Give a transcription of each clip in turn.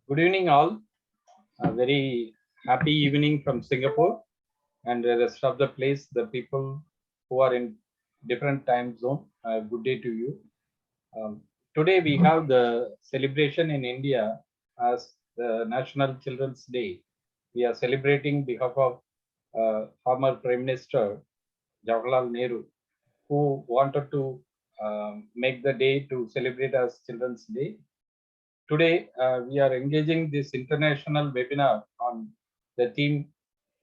Good evening, all. A very happy evening from Singapore and the rest of the place, the people who are in different time zone. Good day to you. Um, Today we have the celebration in India as the National Children's Day. We are celebrating behalf of former Prime Minister Jawaharlal Nehru, who wanted to make the day to celebrate as Children's Day. Today, we are engaging this international webinar on the theme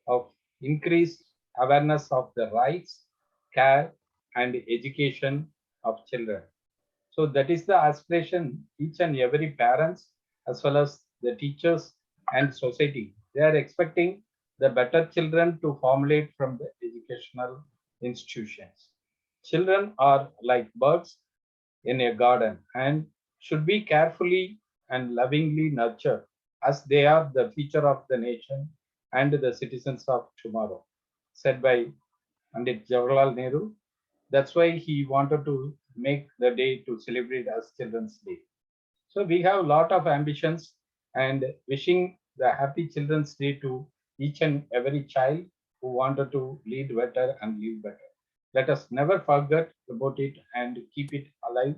of increased awareness of the rights, care, and education of children. So that is the aspiration each and every parents as well as the teachers and society. They are expecting the better children to formulate from the educational institutions. Children are like birds in a garden and should be carefully and lovingly nurtured as they are the future of the nation and the citizens of tomorrow, said by Pandit Jawaharlal Nehru. That's why he wanted to make the day to celebrate as Children's Day. So we have a lot of ambitions and wishing the happy Children's Day to each and every child who wanted to lead better and live better. Let us never forget about it and keep it alive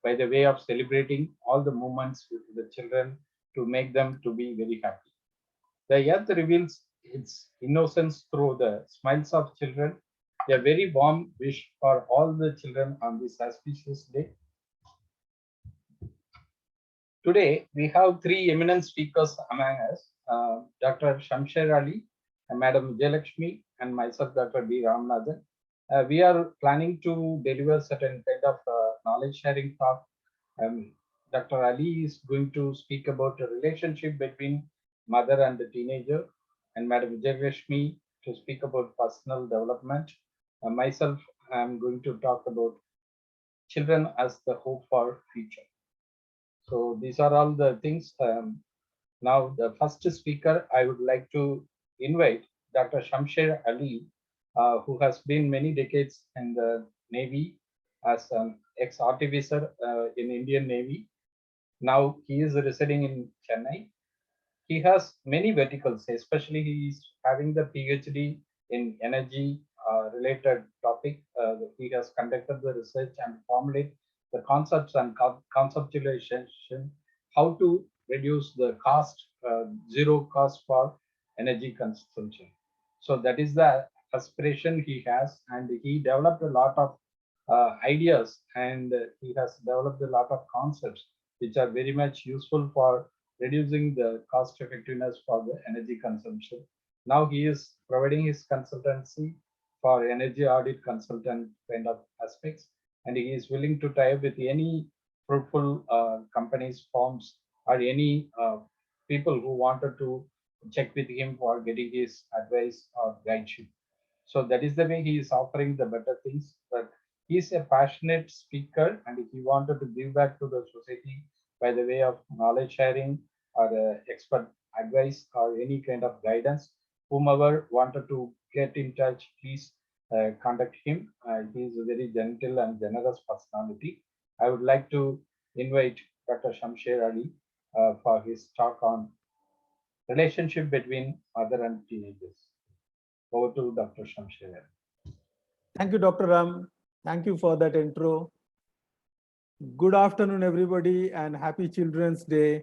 by the way of celebrating all the moments with the children to make them to be very happy. The earth reveals its innocence through the smiles of children. A very warm wish for all the children on this auspicious day. Today, we have three eminent speakers among us, Dr. Shamsher Ali, Madam Jayalakshmi, and myself, Dr. B. Ramanathan. We are planning to deliver certain kind of knowledge sharing talk. Um, Dr. Ali is going to speak about the relationship between mother and the teenager, and Madam Jayalakshmi to speak about personal development. Myself, I'm going to talk about children as the hope for future. So these are all the things. Now, the first speaker, I would like to invite Dr. Shamsher Ali, who has been many decades in the Navy as an ex-artificer in Indian Navy. Now he is residing in Chennai. He has many verticals, especially he is having the PhD in energy related topic. He has conducted the research and formulate the concepts and conceptualization, how to reduce the cost, zero cost for energy consumption. So that is the aspiration he has, and he developed a lot of ideas, and he has developed a lot of concepts which are very much useful for reducing the cost effectiveness for the energy consumption. Now he is providing his consultancy for energy audit consultant kind of aspects, and he is willing to tie up with any fruitful companies, firms, or any people who wanted to check with him for getting his advice or guideship. So that is the way he is offering the better things. But he is a passionate speaker and he wanted to give back to the society by the way of knowledge sharing or expert advice or any kind of guidance. Whomever wanted to get in touch, please contact him. He is a very gentle and generous personality. I would like to invite Dr. Shamsher Ali for his talk on relationship between mother and teenagers. Over to Dr. Shamsher Ali. Thank you, Dr. Ram. Thank you for that intro. Good afternoon, everybody, and happy Children's Day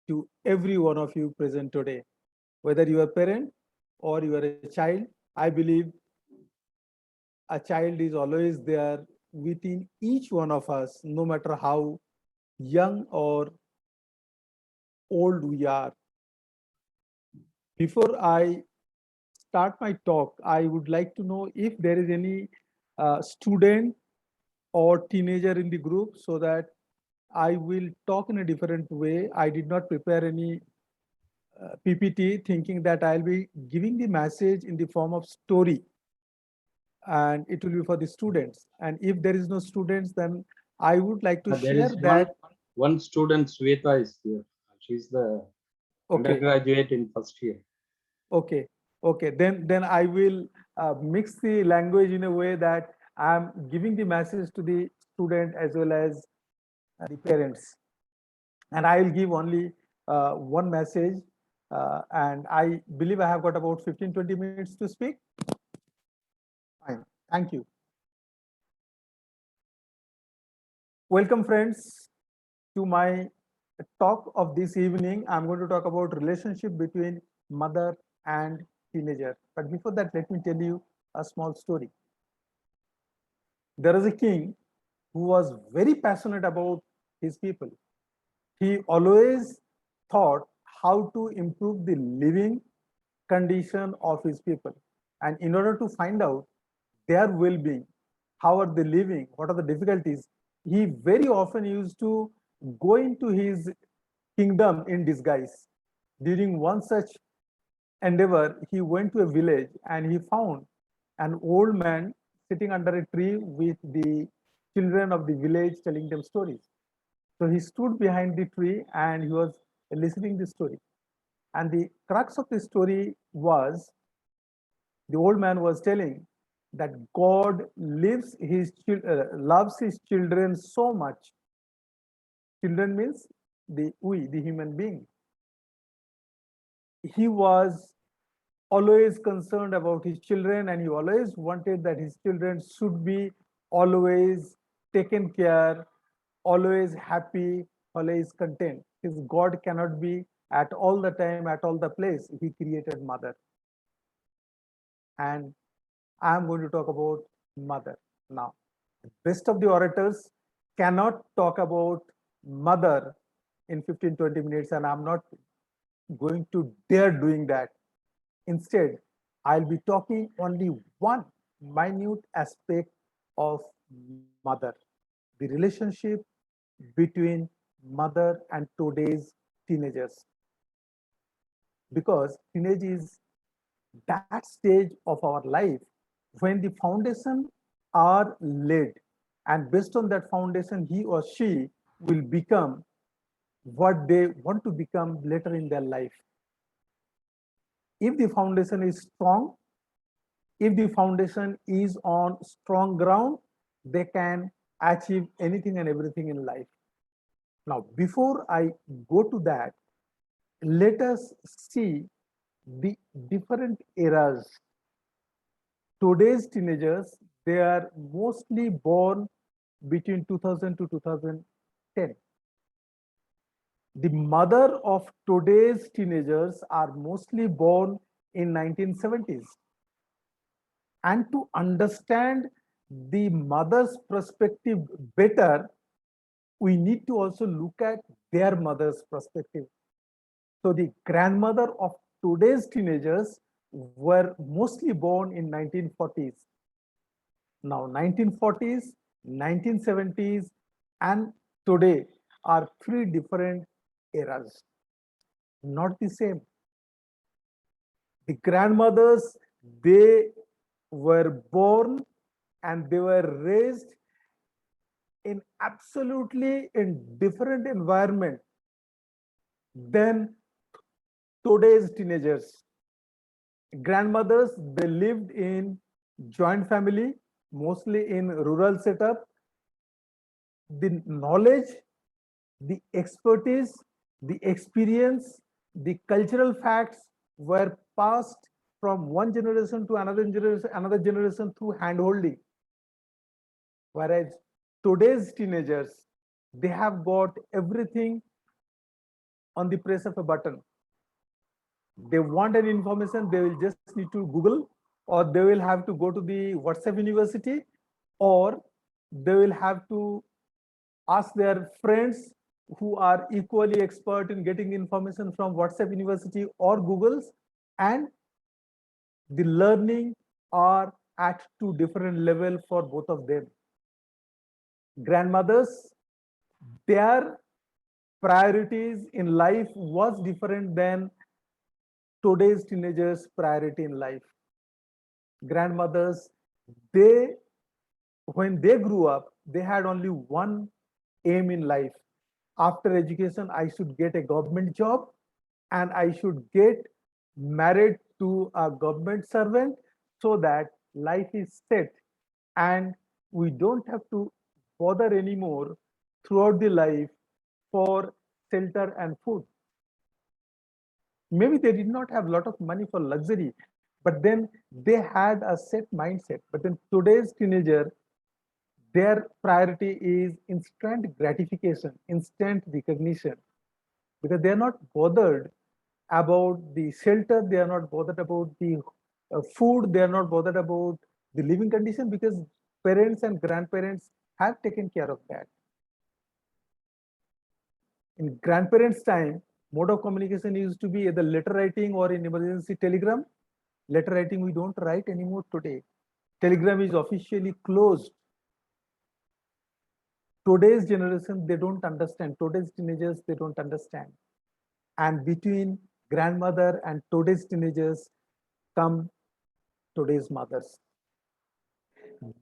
to every one of you present today. Whether you are a parent or you are a child, I believe a child is always there within each one of us, no matter how young or old we are. Before I start my talk, I would like to know if there is any student or teenager in the group, so that I will talk in a different way. I did not prepare any PPT thinking that I'll be giving the message in the form of story, and it will be for the students. And if there is no students, then I would like to There share is that. one student, Sweta, is here. She's the undergraduate in first year. Okay, then I will mix the language in a way that I'm giving the message to the student as well as the parents, and I will give only one message, and I believe I have got about 15-20 minutes to speak. Fine, thank you. Welcome, friends, to my talk of this evening. I'm going to talk about relationship between mother and teenager. But before that, let me tell you a small story. There is a king who was very passionate about his people. He always thought how to improve the living condition of his people. And in order to find out their well-being, how are they living, what are the difficulties, he very often used to go into his kingdom in disguise. During one such endeavor, he went to a village and he found an old man sitting under a tree with the children of the village telling them stories. So he stood behind the tree and he was listening the story. And the crux of the story was the old man was telling that God loves his children so much. Children means the human being. He was always concerned about his children and he always wanted that his children should be always taken care, always happy, always content. His God cannot be at all the time, at all the place. He created mother. And I am going to talk about mother now. The best of the orators cannot talk about mother in 15-20 minutes, and I'm not going to dare doing that. Instead, I'll be talking only one minute aspect of mother, the relationship between mother and today's teenagers. Because teenage is that stage of our life when the foundation are laid, and based on that foundation, he or she will become what they want to become later in their life. If the foundation is strong, if the foundation is on strong ground, they can achieve anything and everything in life. Now, before I go to that, let us see the different eras. Today's teenagers, they are mostly born between 2000 to 2010. The mother of today's teenagers are mostly born in 1970s. And to understand the mother's perspective better, we need to also look at their mother's perspective. So the grandmother of today's teenagers were mostly born in 1940s. Now 1940s, 1970s, and today are three different eras, not the same. The grandmothers, they were born and they were raised in absolutely in different environment than today's teenagers. Grandmothers, they lived in joint family, mostly in rural setup. The knowledge, the expertise, the experience, the cultural facts were passed from one generation to another generation through handholding. Whereas today's teenagers, they have got everything on the press of a button. They want an information, they will just need to Google, or they will have to go to the WhatsApp University, or they will have to ask their friends who are equally expert in getting information from WhatsApp University or Google's, and the learning are at two different level for both of them. Grandmothers, their priorities in life was different than today's teenagers' priority in life. Grandmothers, they, when they grew up, they had only one aim in life. After education, I should get a government job and I should get married to a government servant so that life is set and we don't have to bother anymore throughout the life for shelter and food. Maybe they did not have a lot of money for luxury, but then they had a set mindset. But then today's teenager, their priority is instant gratification, instant recognition, because they are not bothered about the shelter, they are not bothered about the food, they are not bothered about the living condition, because parents and grandparents have taken care of that. In grandparents' time, mode of communication used to be either letter writing or in emergency telegram. Letter writing we don't write anymore today. Telegram is officially closed. Today's generation, they don't understand. Today's teenagers, they don't understand. And between grandmother and today's teenagers come today's mothers.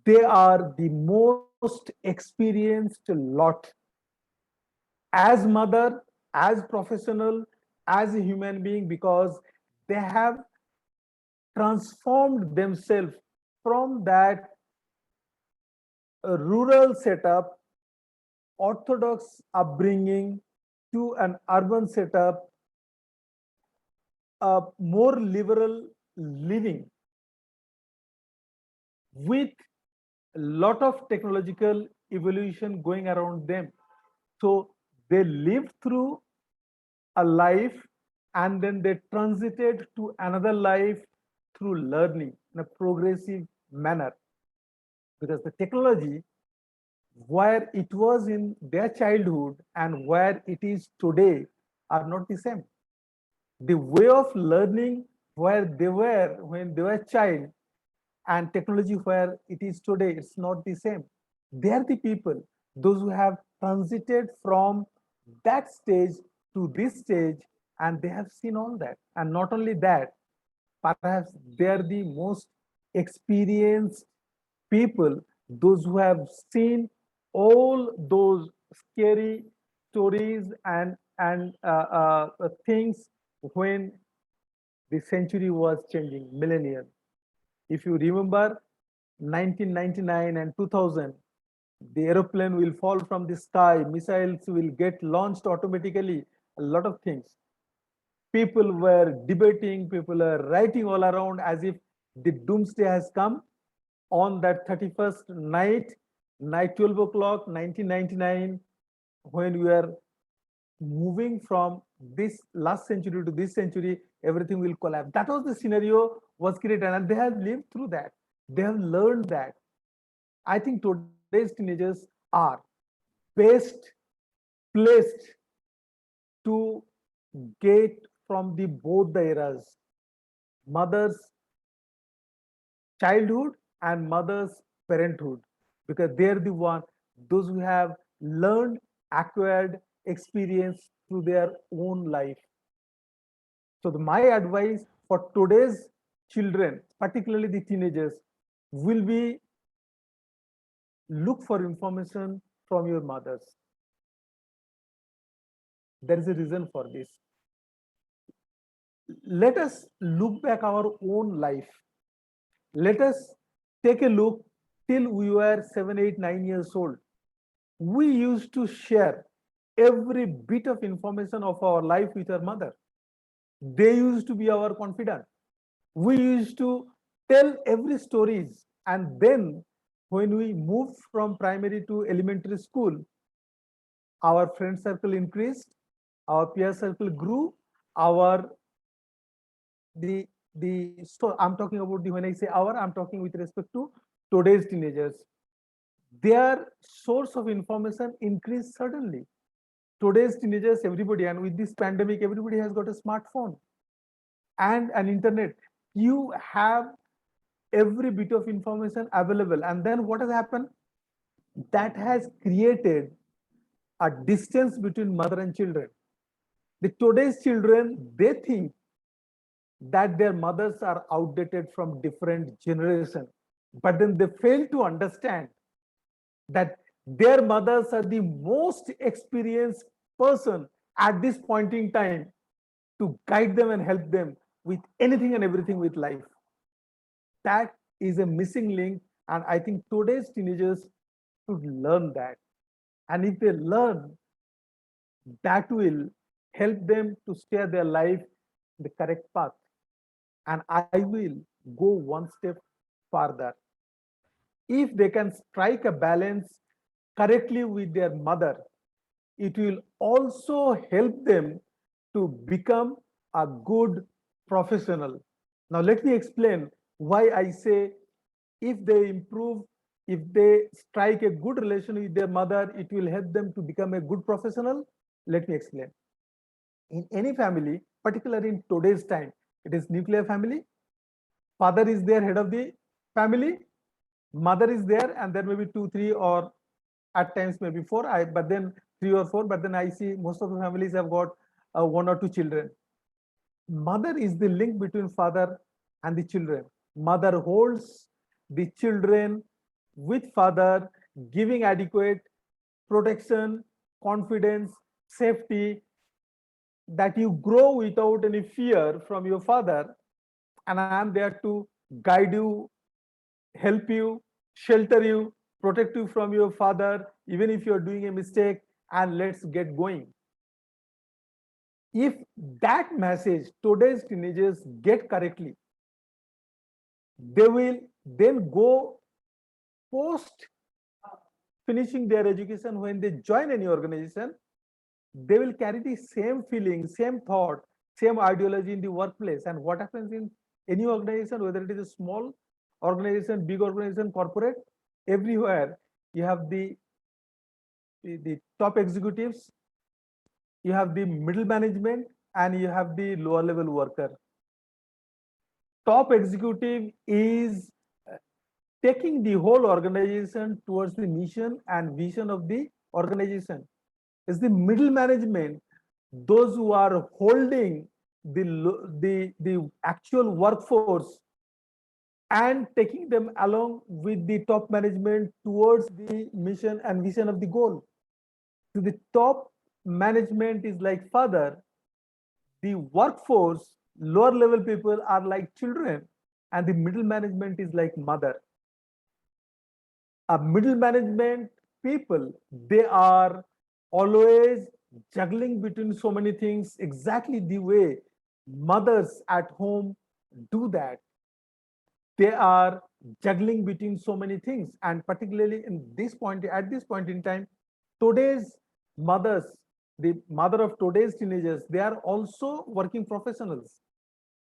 They are the most experienced lot as mother, as professional, as a human being, because they have transformed themselves from that rural setup, orthodox upbringing, to an urban setup, a more liberal living with a lot of technological evolution going around them. So they lived through a life and then they transited to another life through learning in a progressive manner, because the technology where it was in their childhood and where it is today are not the same. The way of learning where they were when they were child and technology where it is today, it's not the same. They are the people, those who have transited from that stage to this stage, and they have seen all that. And not only that, perhaps they are the most experienced people, those who have seen all those scary stories and things when the century was changing, millennium. If you remember 1999 and 2000, the aeroplane will fall from the sky, missiles will get launched automatically, a lot of things. People were debating, people are writing all around as if the doomsday has come on that 31st night 12 o'clock, 1999, when we are moving from this last century to this century, everything will collapse. That was the scenario was created, and they have lived through that. They have learned that. I think today's teenagers are best placed to get from the both the eras, mother's childhood and mother's parenthood, because they're the one, those who have learned, acquired experience through their own life. So my advice for today's children, particularly the teenagers, will be look for information from your mothers. There is a reason for this. Let us look back our own life. Let us take a look till we were 7, 8, 9 years old. We used to share every bit of information of our life with our mother. They used to be our confidant. We used to tell every stories, and then when we moved from primary to elementary school, our friend circle increased, our peer circle grew, our so I'm talking about when I say our, I'm talking with respect to today's teenagers. Their source of information increased suddenly. Today's teenagers, everybody, and with this pandemic, everybody has got a smartphone and an internet. You have every bit of information available. And then what has happened? That has created a distance between mother and children. The today's children, they think that their mothers are outdated from different generation, but then they fail to understand that their mothers are the most experienced person at this point in time to guide them and help them with anything and everything with life. That is a missing link, and I think today's teenagers should learn that. And if they learn, that will help them to steer their life the correct path, and I will go one step further. If they can strike a balance correctly with their mother, it will also help them to become a good professional. Now, let me explain why I say if they improve, if they strike a good relation with their mother, it will help them to become a good professional. Let me explain. In any family, particularly in today's time, it is nuclear family. Father is there, head of the family. Mother is there, and there may be two, three, or at times maybe four. But then three or four. But then I see most of the families have got one or two children. Mother is the link between father and the children. Mother holds the children with father, giving adequate protection, confidence, safety, that you grow without any fear from your father. And I am there to guide you, help you, shelter you, protect you from your father, even if you're doing a mistake, and let's get going. If that message today's teenagers get correctly, they will then go post finishing their education, when they join any organization, they will carry the same feeling, same thought, same ideology in the workplace. And what happens in any organization, whether it is a small organization, big organization, corporate, everywhere you have the top executives, you have the middle management, and you have the lower level worker. Top executive is taking the whole organization towards the mission and vision of the organization. Is the middle management, those who are holding the actual workforce and taking them along with the top management towards the mission and vision of the goal. So the top management is like father, the workforce, lower level people are like children, and the middle management is like mother. A middle management people, they are always juggling between so many things, exactly the way mothers at home do that. They are juggling between so many things, and particularly in this point, at this point in time, today's mothers, the mother of today's teenagers, they are also working professionals.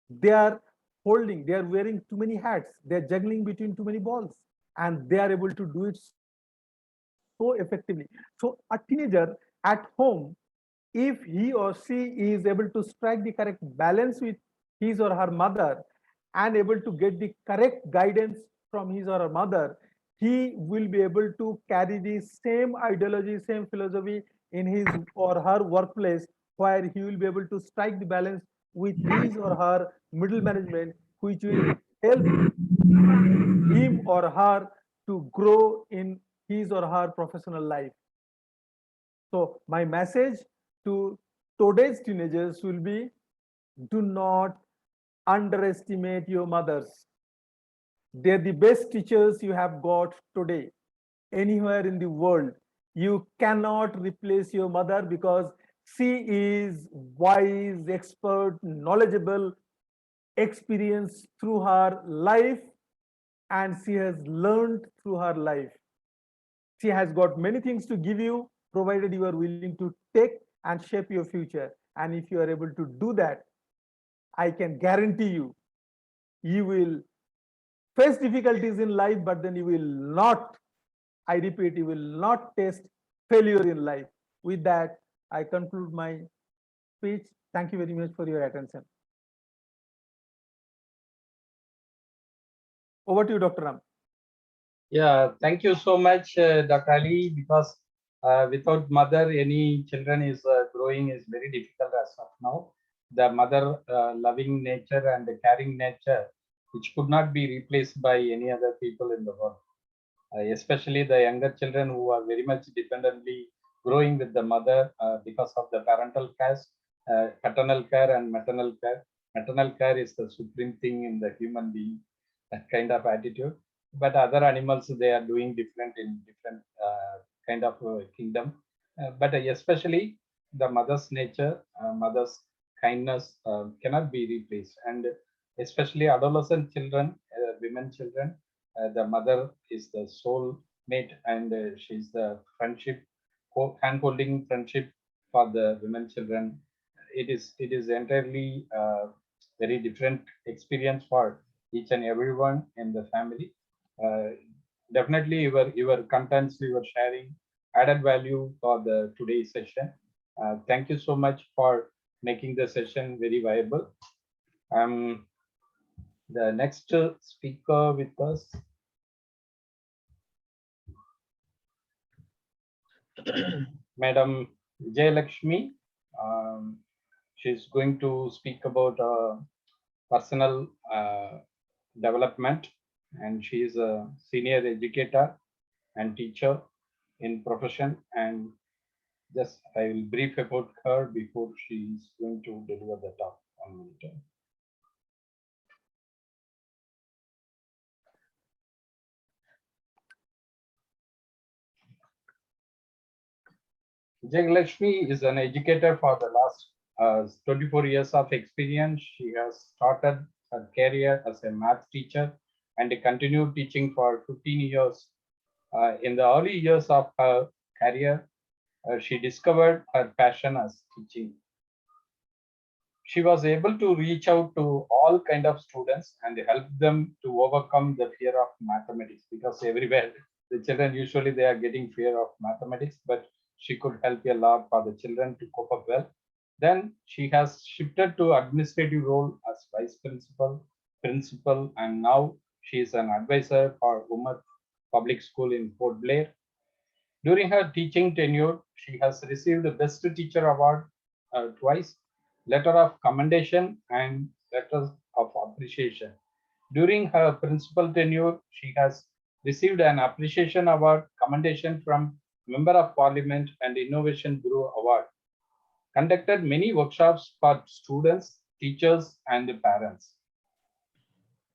They are holding, they are wearing too many hats, they are juggling between too many balls, and they are able to do it so effectively. So a teenager at home, if he or she is able to strike the correct balance with his or her mother, and able to get the correct guidance from his or her mother, he will be able to carry the same ideology, same philosophy in his or her workplace, where he will be able to strike the balance with his or her middle management, which will help him or her to grow in his or her professional life. So my message to today's teenagers will be, do not underestimate your mothers. They're the best teachers you have got today, anywhere in the world. You cannot replace your mother, because she is wise, expert, knowledgeable, experienced through her life, and she has learned through her life. She has got many things to give you, provided you are willing to take and shape your future. And if you are able to do that, I can guarantee you, you will face difficulties in life, but then you will not, I repeat, you will not taste failure in life. With that, I conclude my speech. Thank you very much for your attention. Over to you, Dr. Ram. Yeah, thank you so much, Dr. Ali, because without mother, any children is growing is very difficult as of now. The mother loving nature and the caring nature, which could not be replaced by any other people in the world. Especially the younger children who are very much dependently growing with the mother because of the parental care, paternal care and maternal care. Maternal care is the supreme thing in the human being, that kind of attitude. But other animals, they are doing different in different kind of kingdom. But especially the mother's nature, mother's kindness cannot be replaced. And especially adolescent children, women children, the mother is the soul mate, and she's the friendship, hand-holding friendship for the women children. It is entirely very different experience for each and everyone in the family. Uh, Definitely, your contents you were sharing added value for the today's session. Thank you so much for making the session very viable. The next speaker with us, Madam Jayalakshmi. Um, she's going to speak about personal development, and she is a senior educator and teacher in profession. And just I will brief about her before she is going to deliver the talk on minute. Jayalakshmi is an educator for the last 24 years of experience. She has started her career as a math teacher and continued teaching for 15 years. In the early years of her career, she discovered her passion as teaching. She was able to reach out to all kind of students and help them to overcome the fear of mathematics, because everywhere the children usually they are getting fear of mathematics, but she could help a lot for the children to cope up well. Then she has shifted to administrative role as vice principal, and now she is an advisor for Umar Public School in Port Blair. During her teaching tenure, she has received the Best Teacher Award twice, letter of commendation, and letters of appreciation. During her principal tenure, she has received an appreciation award, commendation from Member of Parliament, and Innovation Bureau Award. Conducted many workshops for students, teachers, and the parents.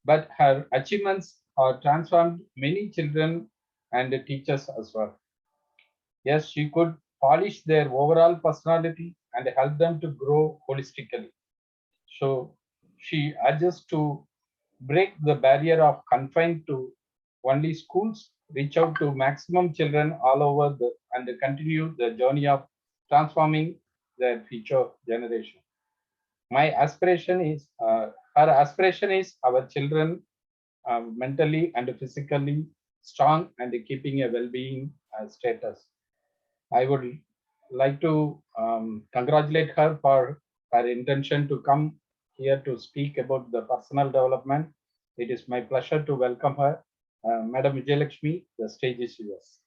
But her achievements have transformed many children and the teachers as well. Yes, she could polish their overall personality and help them to grow holistically. So she adjusts to break the barrier of confined to only schools, reach out to maximum children all over and continue the journey of transforming their future generation. My aspiration is, her aspiration is our children mentally and physically strong and keeping a well-being status. I would like to congratulate her for her intention to come here to speak about the personal development. It is my pleasure to welcome her. Madam Vijayalakshmi, the stage is yours.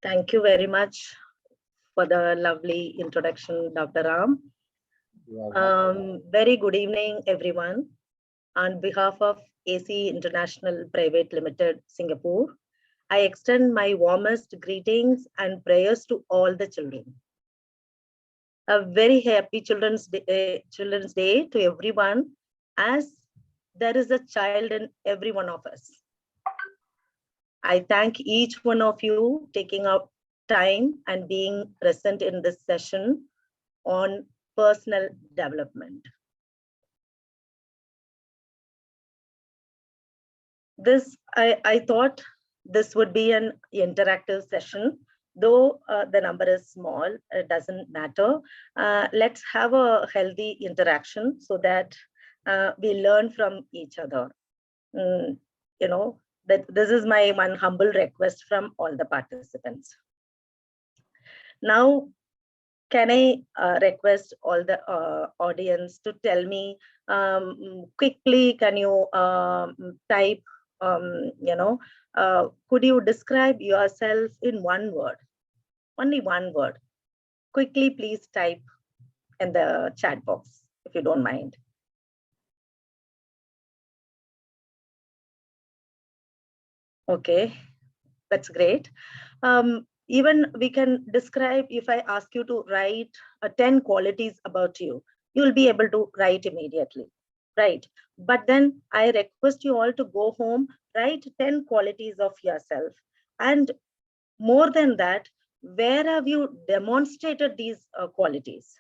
Thank you very much for the lovely introduction, Dr. Ram. Very good evening, everyone. On behalf of ACE International Pte Ltd, Singapore, I extend my warmest greetings and prayers to all the children. A very happy Children's Day to everyone, as there is a child in every one of us. I thank each one of you taking out time and being present in this session on personal development. I thought this would be an interactive session, though the number is small, it doesn't matter. Let's have a healthy interaction so that we learn from each other. You know, that this is my one humble request from all the participants. Now, can I request all the audience to tell me quickly, can you type, could you describe yourself in one word, only one word? Quickly, please type in the chat box, if you don't mind. Okay, that's great. Even we can describe, if I ask you to write 10 qualities about you, you will be able to write immediately, right? But then I request you all to go home, write 10 qualities of yourself. And more than that, where have you demonstrated these qualities?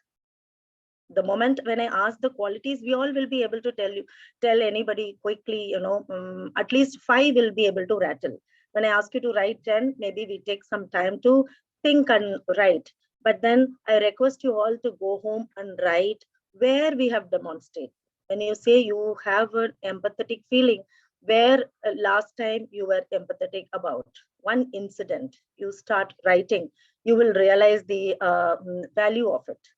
The moment when I ask the qualities, we all will be able to tell anybody quickly, at least 5 will be able to rattle. When I ask you to write 10, maybe we take some time to think and write. But then I request you all to go home and write where we have demonstrated. When you say you have an empathetic feeling, where last time you were empathetic about one incident, you start writing, you will realize the value of it.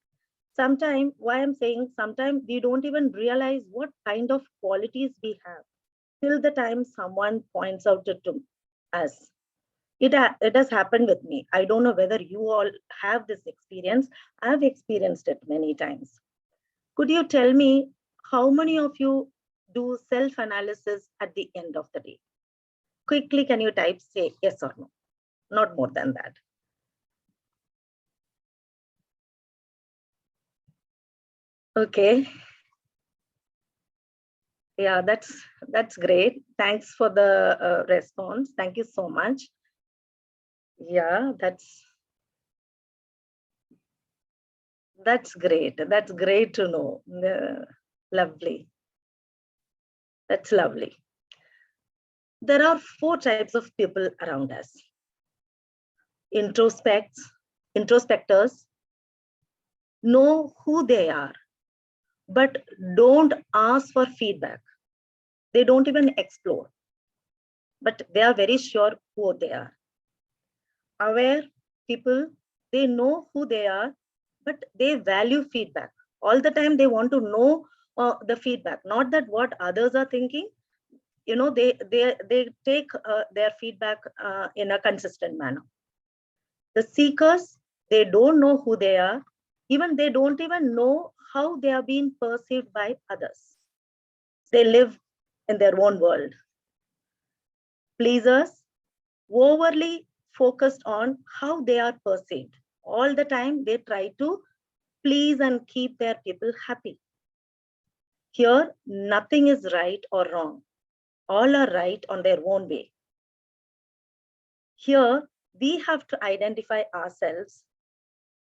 Sometimes, why I'm saying sometimes we don't even realize what kind of qualities we have till the time someone points out it to us. It has happened with me. I don't know whether you all have this experience. I've experienced it many times. Could you tell me how many of you do self-analysis at the end of the day? Quickly, can you type, say yes or no? Not more than that. Okay. Yeah, that's great. Thanks for the response. Thank you so much. Yeah, that's great. That's great to know. Lovely. That's lovely. There are 4 types of people around us. Introspectors know who they are, but don't ask for feedback. They don't even explore, but they are very sure who they are. Aware people, they know who they are, but they value feedback. All the time they want to know the feedback, not that what others are thinking. They take their feedback in a consistent manner. The seekers, they don't know who they are. Even they don't even know how they are being perceived by others. They live in their own world. Pleasers, overly focused on how they are perceived. All the time they try to please and keep their people happy. Here, nothing is right or wrong. All are right on their own way. Here, we have to identify ourselves,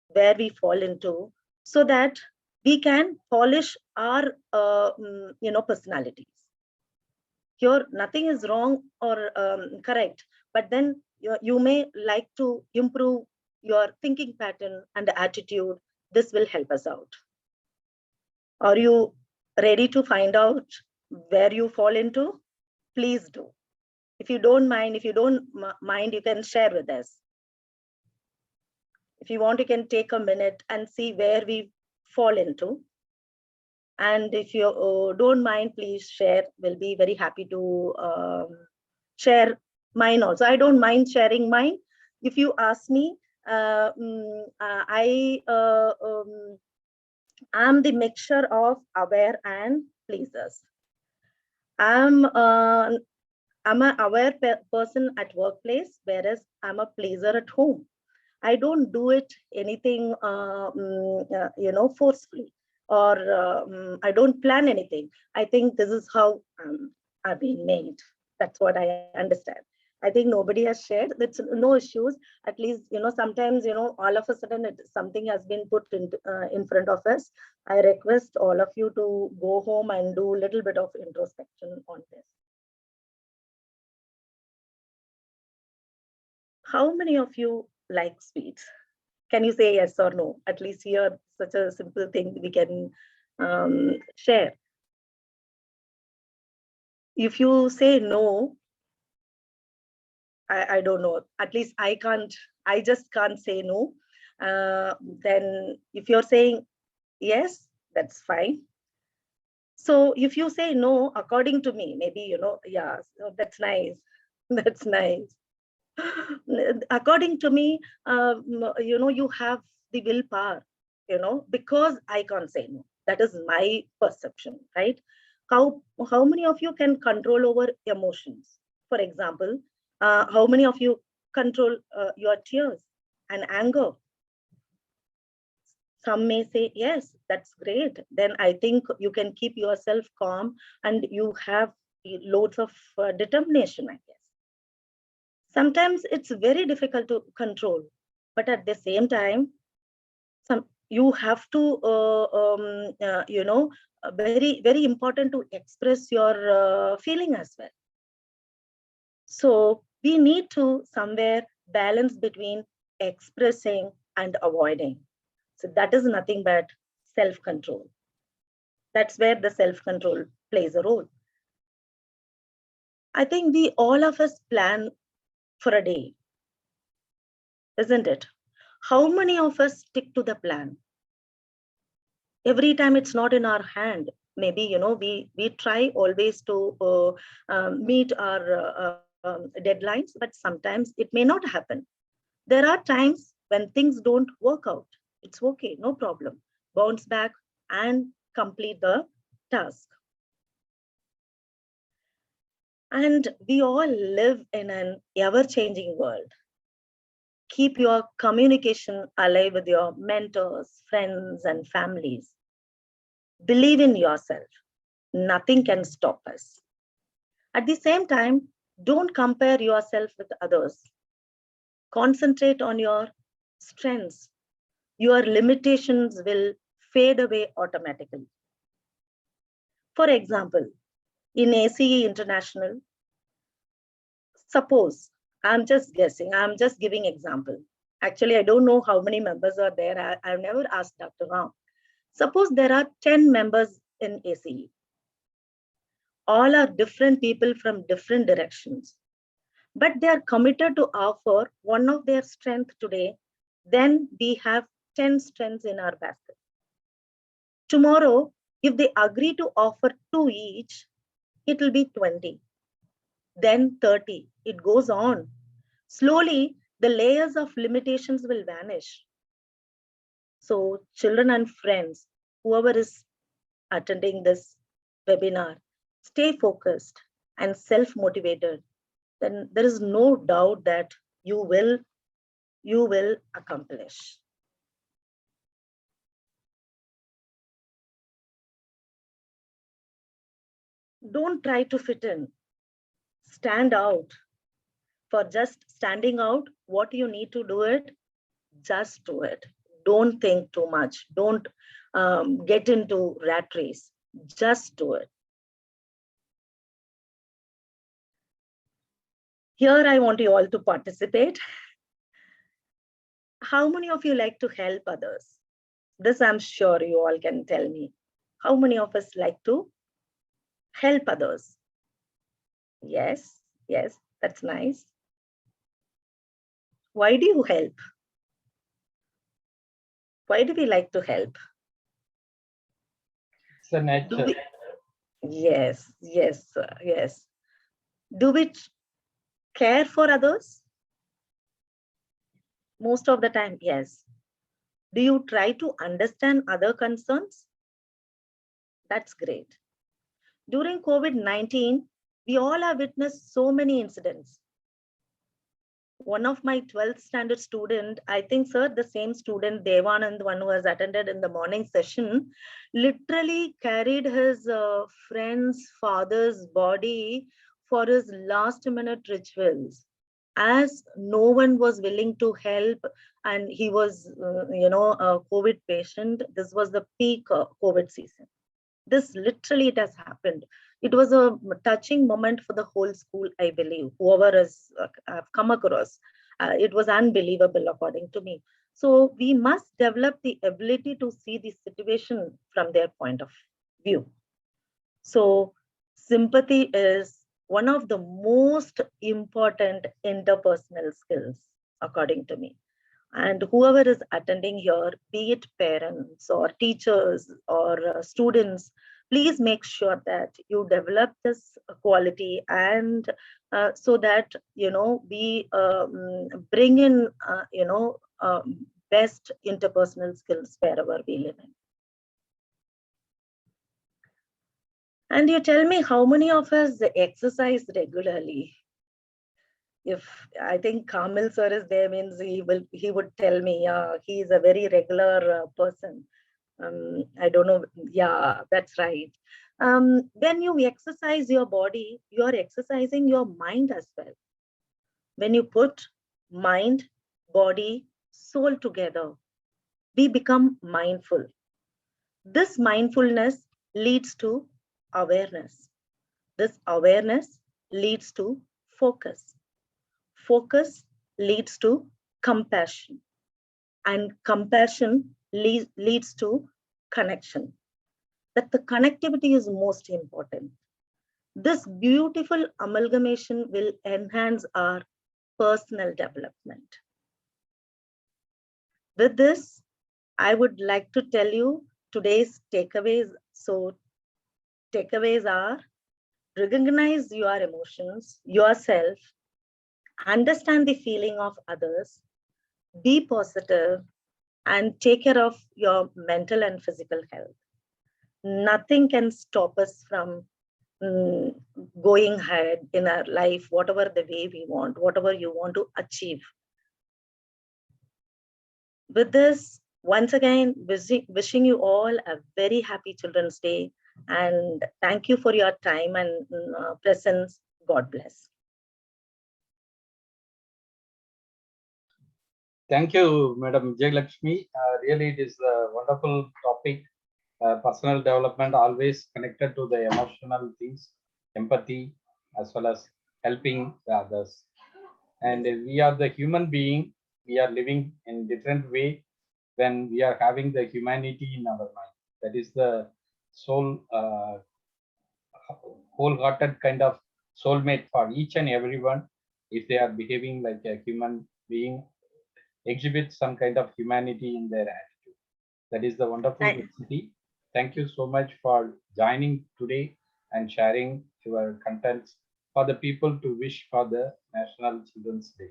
where we fall into, so that we can polish our personalities. Here, nothing is wrong or correct, but then you may like to improve your thinking pattern and attitude. This will help us out. Are you ready to find out where you fall into? Please do. If you don't mind, you can share with us. If you want, you can take a minute and see where we fall into. And if you don't mind, please share. We'll be very happy to share mine also. I don't mind sharing mine. If you ask me, I'm the mixture of aware and pleasers. I'm an aware person at workplace, whereas I'm a pleaser at home. I don't do it anything, forcefully, or I don't plan anything. I think this is how I've been made. That's what I understand. I think nobody has shared. That's no issues. At least, sometimes, all of a sudden something has been put in front of us. I request all of you to go home and do a little bit of introspection on this. How many of you like sweets? Can you say yes or no? At least here, such a simple thing we can share. If you say no, I don't know. At least I just can't say no. Then if you're saying yes, that's fine. So if you say no, according to me, maybe, yeah, so that's nice. That's nice. According to me, you have the willpower, because I can't say no. That is my perception, right? How many of you can control over emotions? For example, how many of you control your tears? and anger. Some may say, yes, that's great. Then I think you can keep yourself calm and you have loads of determination, I guess. Sometimes it's very difficult to control, but at the same time, you have to, very important to express your feeling as well. So we need to somewhere balance between expressing and avoiding. So that is nothing but self-control. That's where the self-control plays a role. I think all of us plan for a day, isn't it? How many of us stick to the plan? Every time it's not in our hand. Maybe, we try always to meet our deadlines, but sometimes it may not happen. There are times when things don't work out. It's okay, no problem. Bounce back and complete the task. And we all live in an ever-changing world. Keep your communication alive with your mentors, friends, and families. Believe in yourself. Nothing can stop us. At the same time, don't compare yourself with others. Concentrate on your strengths. Your limitations will fade away automatically. For example, in ACE International, suppose, I'm just guessing, I'm just giving example. Actually, I don't know how many members are there. I've never asked Dr. Ram. Suppose there are 10 members in ACE. All are different people from different directions, but they are committed to offer one of their strengths today. Then we have 10 strengths in our basket. Tomorrow, if they agree to offer 2 each, it will be 20, then 30. It goes on. Slowly, the layers of limitations will vanish. So children and friends, whoever is attending this webinar, stay focused and self-motivated. Then there is no doubt that you will accomplish. Don't try to fit in. Stand out. For just standing out, what you need to do it, just do it. Don't think too much. Don't get into rat race. Just do it. Here, I want you all to participate. How many of you like to help others? This I'm sure you all can tell me. How many of us like to help others? Yes, yes, that's nice. Why do you help? Why do we like to help? It's the nature. Yes, yes, yes. Do we care for others? Most of the time, yes. Do you try to understand other concerns? That's great. During COVID-19, we all have witnessed so many incidents. One of my 12th standard student, I think, sir, the same student, Devanand, one who has attended in the morning session, literally carried his friend's father's body for his last minute rituals, as no one was willing to help. And he was, a COVID patient. This was the peak COVID season. This literally, it has happened. It was a touching moment for the whole school, I believe, whoever has come across. It was unbelievable, according to me. So we must develop the ability to see the situation from their point of view. So sympathy is one of the most important interpersonal skills, according to me. And whoever is attending here, be it parents or teachers or students, please make sure that you develop this quality, and so that we bring in best interpersonal skills wherever we live in. And you tell me, how many of us exercise regularly? if I think Kamil sir is there, means he would tell me, yeah, he is a very regular person. I don't know. Yeah, that's right. When you exercise your body, you are exercising your mind as well. When you put mind, body, soul together, we become mindful. This mindfulness leads to awareness. This awareness leads to focus. Focus leads to compassion. And compassion leads to connection. That the connectivity is most important. This beautiful amalgamation will enhance our personal development. With this, I would like to tell you today's takeaways. So, takeaways are: recognize your emotions, yourself, understand the feeling of others, be positive, and take care of your mental and physical health. Nothing can stop us from going ahead in our life, whatever the way we want, whatever you want to achieve. With this, once again, wishing you all a very happy Children's Day, and thank you for your time and presence. God bless. Thank you, Madam Jayalakshmi. Really, it is a wonderful topic. Personal development always connected to the emotional things, empathy, as well as helping the others. And we are the human being. We are living in different way when we are having the humanity in our mind. That is the soul, wholehearted kind of soulmate for each and everyone. If they are behaving like a human being, exhibit some kind of humanity in their attitude. That is the wonderful recipe. Thank you so much for joining today and sharing your contents for the people to wish for the National Children's Day.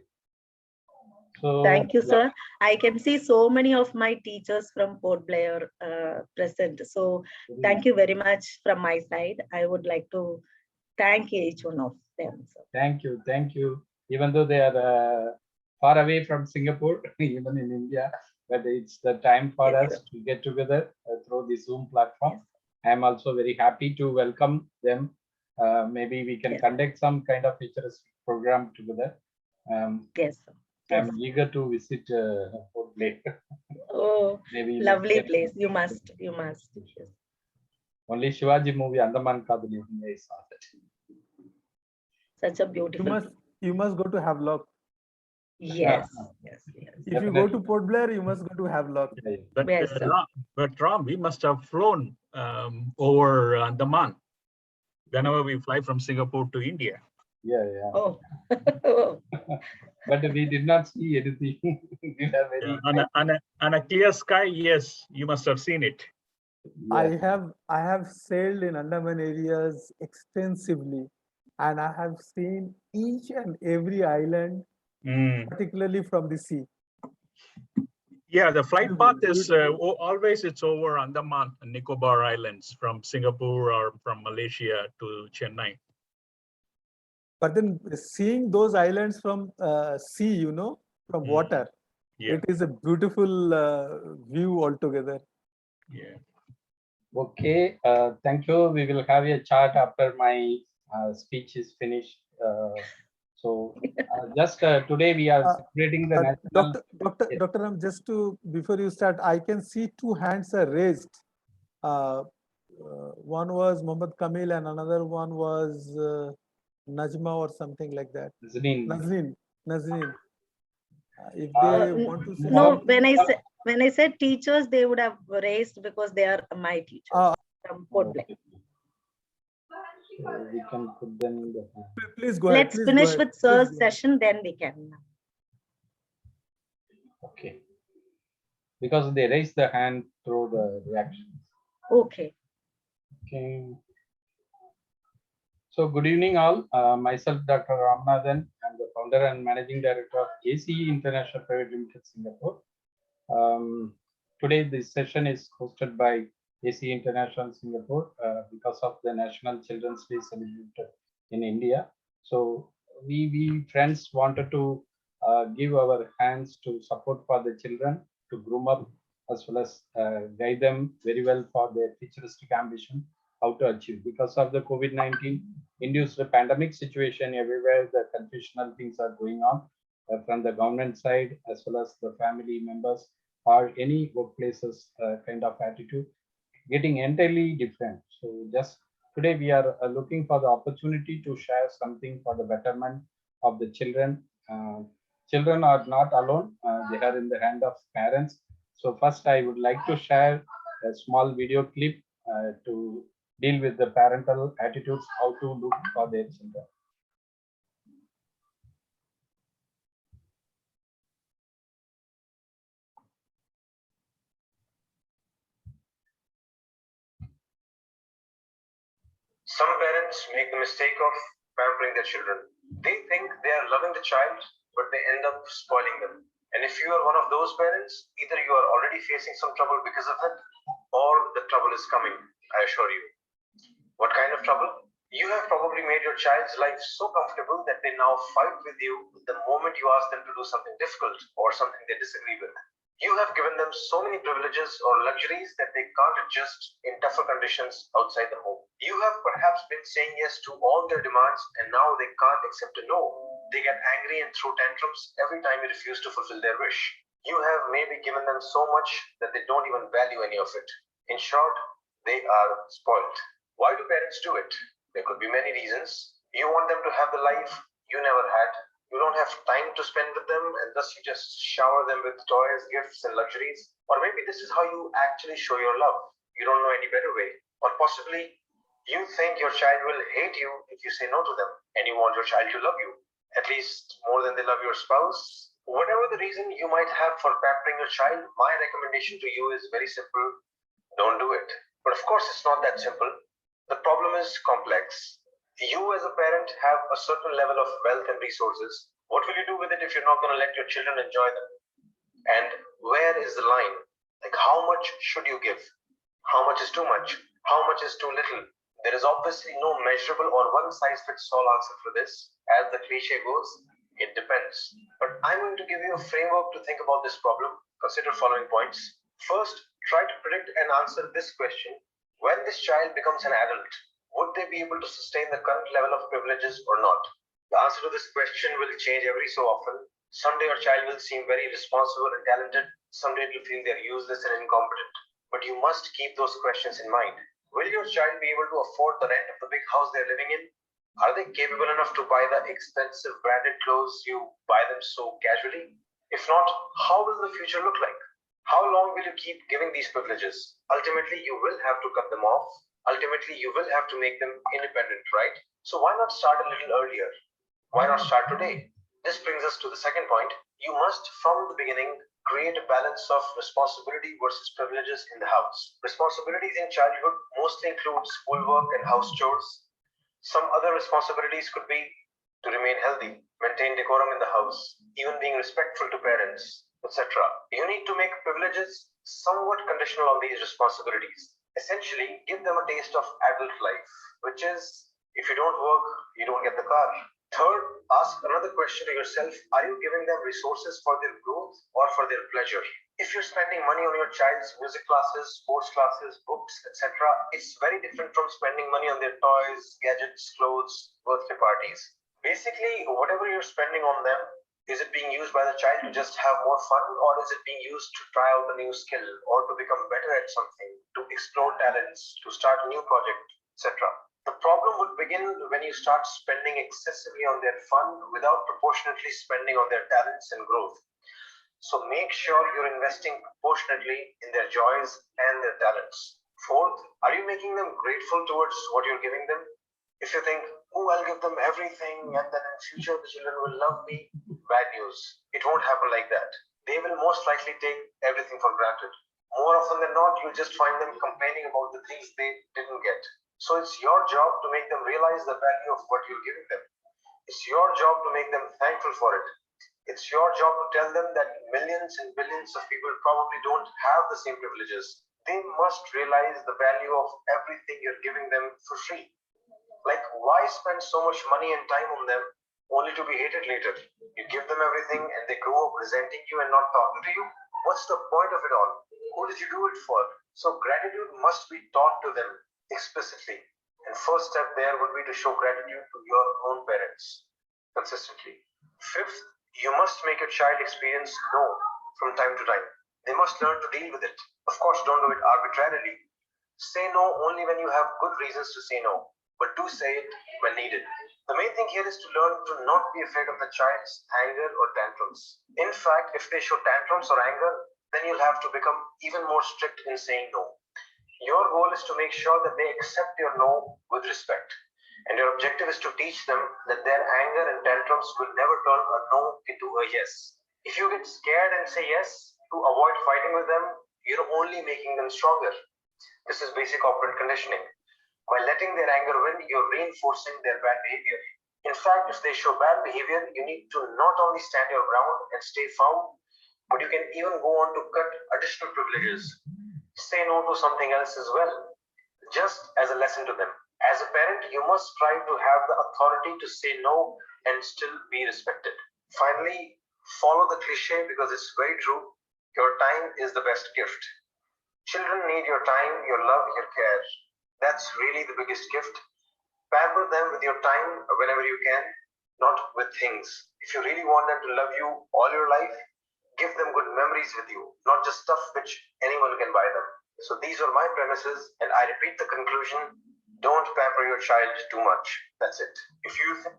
So, thank you, sir. I can see so many of my teachers from Port Blair present. So thank you very much from my side. I would like to thank each one of them. Sir. Thank you. Thank you. Even though they are far away from Singapore, even in India, but it's the time for us to get together through the Zoom platform. Yes. I am also very happy to welcome them. Maybe we can conduct some kind of futuristic program together. Yes. I'm eager to visit Port Blair. Oh, maybe lovely place. You must. You must. Yes. Only Shivaji movie Andaman Kadali I saw that. Such a beautiful. You must go to Havelock. Yes. Yes. Yes. If you go to Port Blair, you must go to Havelock. But, but Ram, we must have flown over Andaman whenever we fly from Singapore to India. Yeah, yeah. Oh. But we did not see anything. On a clear sky, yes, you must have seen it. Yeah. I have sailed in Andaman areas extensively, and I have seen each and every island, particularly from the sea. Yeah, the flight path is always it's over Andaman and Nicobar Islands from Singapore or from Malaysia to Chennai. But then seeing those islands from sea, you know, from water, it is a beautiful view altogether. Yeah. Okay, thank you. We will have a chat after my speech is finished. So just today we are celebrating the national. Dr. Ram, just to before you start, I can see two hands are raised. One was Muhammad Kamil and another one was Najma or something like that. Nazreen. If they want to say no, when I said teachers, they would have raised because they are my teachers from Port Blair. So we can put them in the hand. Please go ahead. Let's finish with sir's session, then we can. Okay. Because they raise the hand through the reactions. Okay. Okay. So good evening all. Myself, Dr. Ramanathan. I'm the founder and managing director of ACE International Pte Ltd, Singapore. Today this session is hosted by ACE International Singapore because of the National Children's Day celebrated in India. So we friends wanted to give our hands to support for the children to groom up as well as guide them very well for their futuristic ambition, how to achieve. Because of the COVID-19 induced pandemic situation everywhere, the confusional things are going on from the government side as well as the family members or any workplaces kind of attitude getting entirely different. So just today we are looking for the opportunity to share something for the betterment of the children. Children are not alone, they are in the hand of parents. So first I would like to share a small video clip to deal with the parental attitudes, how to look for their children. Some parents make the mistake of pampering their children. They think they are loving the child, but they end up spoiling them. And if you are one of those parents, either you are already facing some trouble because of it, or the trouble is coming, I assure you. What kind of trouble? You have probably made your child's life so comfortable that they now fight with you the moment you ask them to do something difficult or something they disagree with. You have given them so many privileges or luxuries that they can't adjust in tougher conditions outside the home. You have perhaps been saying yes to all their demands and now they can't accept a no. They get angry and throw tantrums every time you refuse to fulfill their wish. You have maybe given them so much that they don't even value any of it. In short, they are spoiled. Why do parents do it? There could be many reasons. You want them to have the life you never had. You don't have time to spend with them and thus you just shower them with toys, gifts and luxuries. Or maybe this is how you actually show your love. You don't know any better way. Or possibly you think your child will hate you if you say no to them and you want your child to love you, at least more than they love your spouse. Whatever the reason you might have for pampering your child, my recommendation to you is very simple. Don't do it. But of course, it's not that simple. The problem is complex. You as a parent have a certain level of wealth and resources. What will you do with it if you're not going to let your children enjoy them? And where is the line? Like how much should you give? How much is too much? How much is too little? There is obviously no measurable or one-size-fits-all answer for this. As the cliche goes, it depends. But I'm going to give you a framework to think about this problem. Consider following points. First, try to predict and answer this question. When this child becomes an adult, would they be able to sustain the current level of privileges or not? The answer to this question will change every so often. Someday your child will seem very responsible and talented. Someday it will feel they're useless and incompetent. But you must keep those questions in mind. Will your child be able to afford the rent of the big house they're living in? Are they capable enough to buy the expensive branded clothes you buy them so casually? If not, how will the future look like? How long will you keep giving these privileges? Ultimately, you will have to cut them off. Ultimately, you will have to make them independent, right? So why not start a little earlier? Why not start today? This brings us to the second point. You must, from the beginning, create a balance of responsibility versus privileges in the house. Responsibilities in childhood mostly include schoolwork and house chores. Some other responsibilities could be to remain healthy, maintain decorum in the house, even being respectful to parents, etc. You need to make privileges somewhat conditional on these responsibilities. Essentially, give them a taste of adult life, which is, if you don't work, you don't get the car. Third, ask another question to yourself. Are you giving them resources for their growth or for their pleasure? If you're spending money on your child's music classes, sports classes, books, etc., it's very different from spending money on their toys, gadgets, clothes, birthday parties. Basically, whatever you're spending on them, is it being used by the child to just have more fun, or is it being used to try out a new skill or to become better at something, to explore talents, to start a new project, etc.? The problem would begin when you start spending excessively on their fun without proportionately spending on their talents and growth. So make sure you're investing proportionately in their joys and their talents. Fourth, are you making them grateful towards what you're giving them? If you think, oh, I'll give them everything and then in future the children will love me, bad news. It won't happen like that. They will most likely take everything for granted. More often than not, you'll just find them complaining about the things they didn't get. So it's your job to make them realize the value of what you're giving them. It's your job to make them thankful for it. It's your job to tell them that millions and billions of people probably don't have the same privileges. They must realize the value of everything you're giving them for free. Like, why spend so much money and time on them only to be hated later. You give them everything and they grow up resenting you and not talking to you. What's the point of it all? Who did you do it for? So gratitude must be taught to them explicitly. And first step there would be to show gratitude to your own parents consistently. Fifth, you must make your child experience no from time to time. They must learn to deal with it. Of course, don't do it arbitrarily. Say no only when you have good reasons to say no, but do say it when needed. The main thing here is to learn to not be afraid of the child's anger or tantrums. In fact, if they show tantrums or anger, then you'll have to become even more strict in saying no. Your goal is to make sure that they accept your no with respect. And your objective is to teach them that their anger and tantrums will never turn a no into a yes. If you get scared and say yes to avoid fighting with them, you're only making them stronger. This is basic operant conditioning. By letting their anger win, you're reinforcing their bad behavior. In fact, if they show bad behavior, you need to not only stand your ground and stay firm, but you can even go on to cut additional privileges. Say no to something else as well, just as a lesson to them. As a parent, you must strive to have the authority to say no and still be respected. Finally, follow the cliche because it's very true. Your time is the best gift. Children need your time, your love, your care. That's really the biggest gift. Pamper them with your time whenever you can, not with things. If you really want them to love you all your life, give them good memories with you, not just stuff which anyone can buy them. So these are my premises, and I repeat the conclusion: don't pamper your child too much. That's it. If you think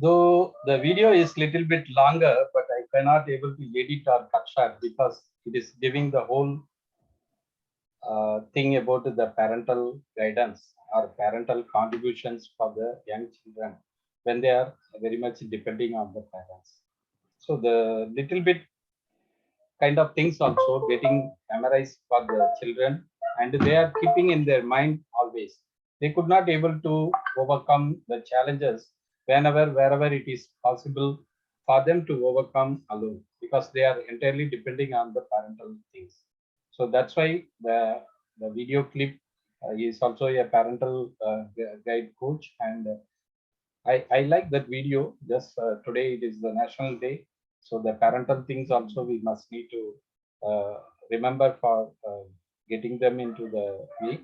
Though the video is little bit longer, but I cannot able to edit or cut short because it is giving the whole thing about the parental guidance or parental contributions for the young children when they are very much depending on the parents. So the little bit kind of things also getting memorized for the children, and they are keeping in their mind always. They could not able to overcome the challenges wherever it is possible for them to overcome alone, because they are entirely depending on the parental things. So that's why the video clip is also a parental guide coach, and I like that video. Just today it is the National Day, so the parental things also we must need to remember for getting them into the way.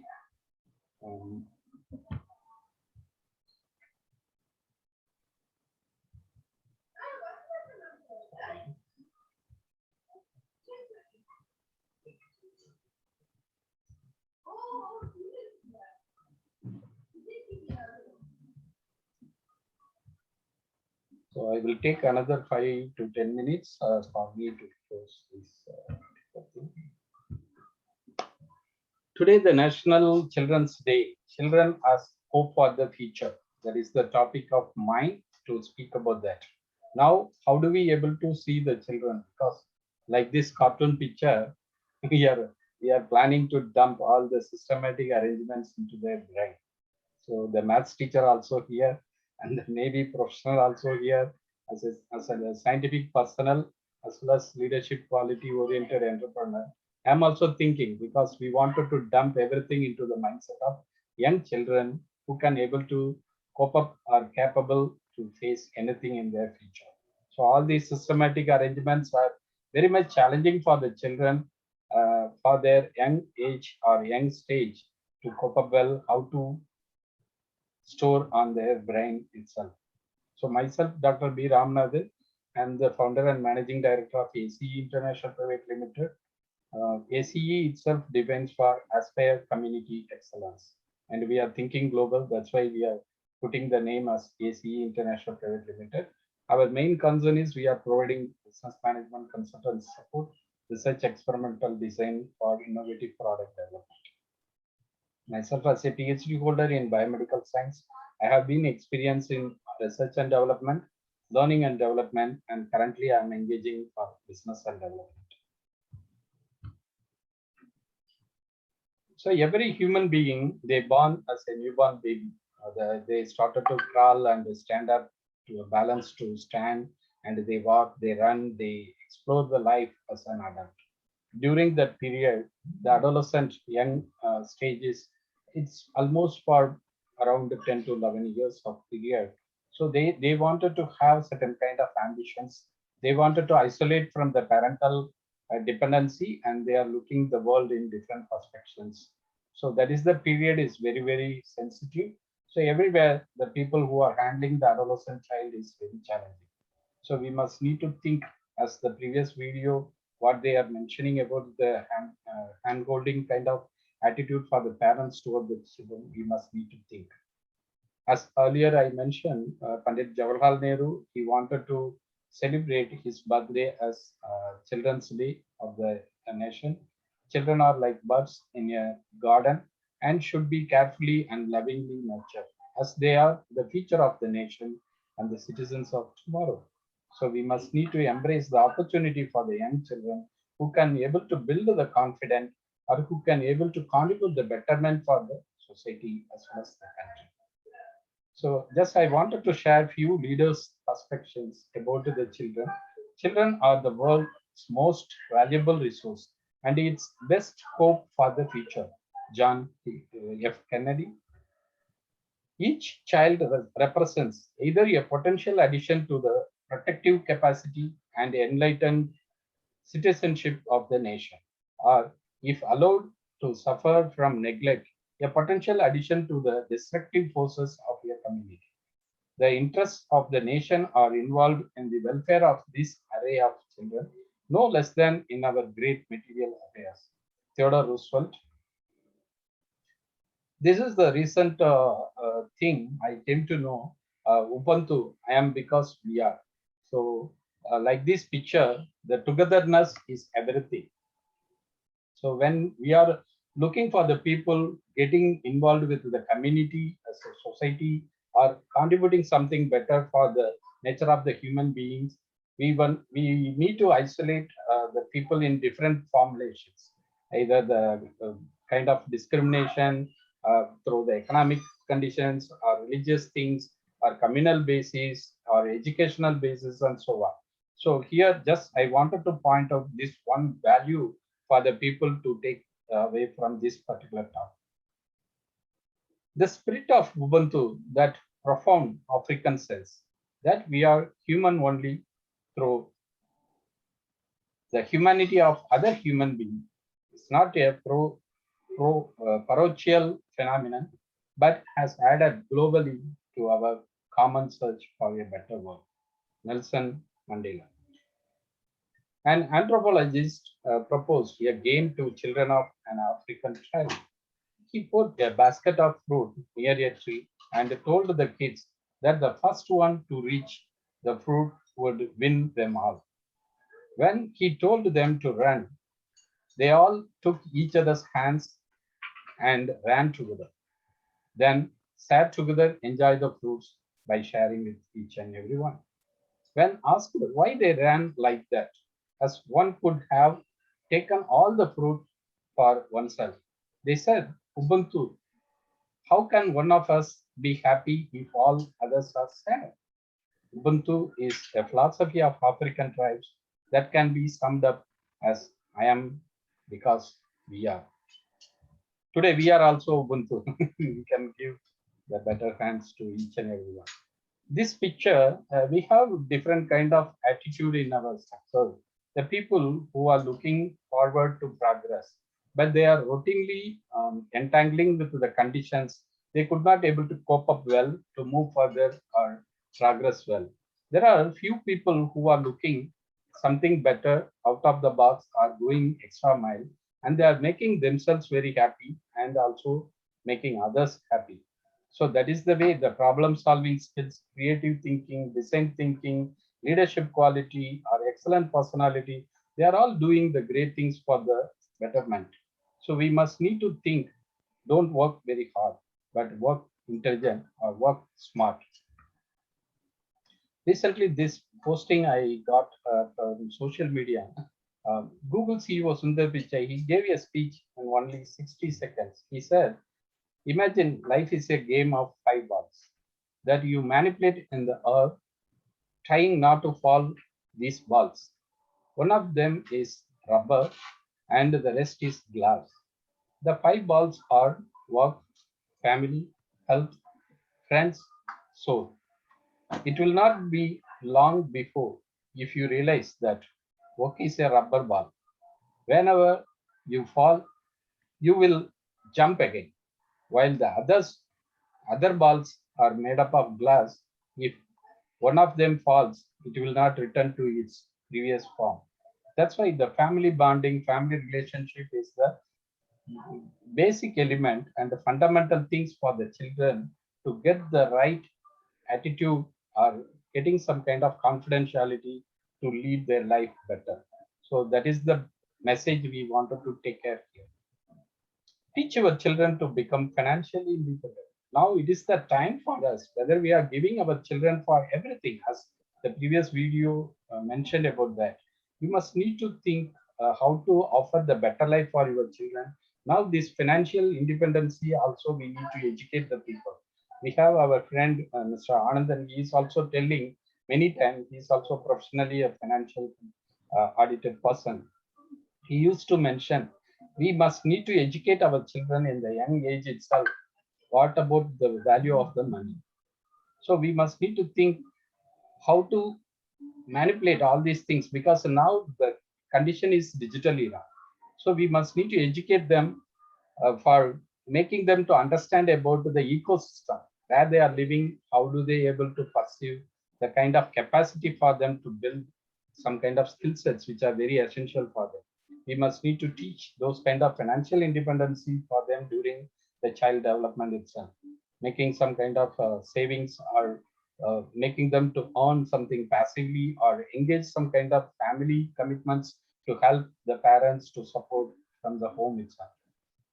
So I will take another 5 to 10 minutes for me to close this thing. Today, the National Children's Day. Children as hope for the future. That is the topic of mine to speak about that. Now, how do we able to see the children? Because like this cartoon picture, we are planning to dump all the systematic arrangements into their brain. So the maths teacher also here, and maybe professional also here, as a scientific personnel, as well as leadership quality oriented entrepreneur. I'm also thinking, because we wanted to dump everything into the mindset of young children who can able to cope up or capable to face anything in their future. So all these systematic arrangements are very much challenging for the children for their young age or young stage to cope up well, how to store on their brain itself. So myself, Dr. B. Ramanathan, I'm the founder and managing director of ACE International Pte Ltd. ACE itself defines for Aspire Community Excellence, and we are thinking global. That's why we are putting the name as ACE International Pte Ltd. Our main concern is we are providing business management consultant support, research experimental design for innovative product development. Myself, as a PhD holder in biomedical science, I have been experienced in research and development, learning and development, and currently I am engaging for business and development. So every human being, they born as a newborn baby. They started to crawl and stand up to a balance to stand, and they walk, they run, they explore the life as an adult. During that period, the adolescent young stage is it's almost for around 10 to 11 years of period. So they wanted to have certain kind of ambitions. They wanted to isolate from the parental dependency, and they are looking the world in different perspectives. So that is the period is very, very sensitive. So everywhere the people who are handling the adolescent child is very challenging. So we must need to think, as the previous video, what they are mentioning about the hand holding kind of attitude for the parents toward the children, we must need to think. As earlier I mentioned, Pandit Jawaharlal Nehru, he wanted to celebrate his birthday as Children's Day of the nation. Children are like birds in a garden and should be carefully and lovingly nurtured, as they are the future of the nation and the citizens of tomorrow. So we must need to embrace the opportunity for the young children who can be able to build the confidence, or who can be able to contribute the betterment for the society as well as the country. So just I wanted to share few leaders' perspectives about the children. Children are the world's most valuable resource and its best hope for the future. John F. Kennedy. Each child represents either a potential addition to the protective capacity and enlightened citizenship of the nation, or if allowed to suffer from neglect, a potential addition to the destructive forces of a community. The interests of the nation are involved in the welfare of this array of children, no less than in our great material affairs. Theodore Roosevelt. This is the recent thing I came to know. Ubuntu, I am because we are. So, like this picture, the togetherness is everything. So, when we are looking for the people getting involved with the community as a society, or contributing something better for the nature of the human beings, we need to isolate the people in different formulations, either the kind of discrimination through the economic conditions, or religious things, or communal basis, or educational basis, and so on. So here, just I wanted to point out this one value for the people to take away from this particular topic. The spirit of Ubuntu, that profound African sense that we are human only through the humanity of other human beings. It's not a parochial phenomenon, but has added globally to our common search for a better world. Nelson Mandela. An anthropologist proposed a game to children of an African tribe. He put a basket of fruit near a tree and told the kids that the first one to reach the fruit would win them all. When he told them to run, they all took each other's hands and ran together. Then sat together, enjoy the fruits by sharing with each and every one. When asked why they ran like that, as one could have taken all the fruit for oneself, they said, Ubuntu, how can one of us be happy if all others are sad? Ubuntu is a philosophy of African tribes that can be summed up as I am because we are. Today we are also Ubuntu. We can give the better hands to each and every one. This picture, we have different kind of attitude in our sector. The people who are looking forward to progress, but they are routinely entangling with the conditions. They could not able to cope up well to move further or progress well. There are few people who are looking something better out of the box, are going extra mile, and they are making themselves very happy and also making others happy. So that is the way the problem solving skills, creative thinking, design thinking, leadership quality, or excellent personality, they are all doing the great things for the betterment. So we must need to think, don't work very hard, but work intelligent or work smart. Recently, this posting I got from social media. Google CEO Sundar Pichai, he gave a speech in only 60 seconds. He said, imagine life is a game of 5 balls that you manipulate in the earth, trying not to fall these balls. One of them is rubber and the rest is glass. The 5 balls are work, family, health, friends, soul. It will not be long before if you realize that work is a rubber ball. Whenever you fall, you will jump again. While the other balls are made up of glass, if one of them falls, it will not return to its previous form. That's why the family bonding, family relationship is the basic element and the fundamental things for the children to get the right attitude or getting some kind of confidentiality to lead their life better. So that is the message we wanted to take care here. Teach our children to become financially independent. Now it is the time for us, whether we are giving our children for everything, as the previous video mentioned about that. You must need to think how to offer the better life for your children. Now this financial independency also we need to educate the people. We have our friend Mr. Anandan, he is also telling many times, he is also professionally a financial audited person. He used to mention we must need to educate our children in the young age itself. What about the value of the money? So we must need to think how to manipulate all these things, because now the condition is digital era. So we must need to educate them for making them to understand about the ecosystem where they are living, how do they able to perceive the kind of capacity for them to build some kind of skill sets which are very essential for them. We must need to teach those kind of financial independency for them during the child development itself, making some kind of savings or making them to earn something passively or engage some kind of family commitments to help the parents to support from the home itself.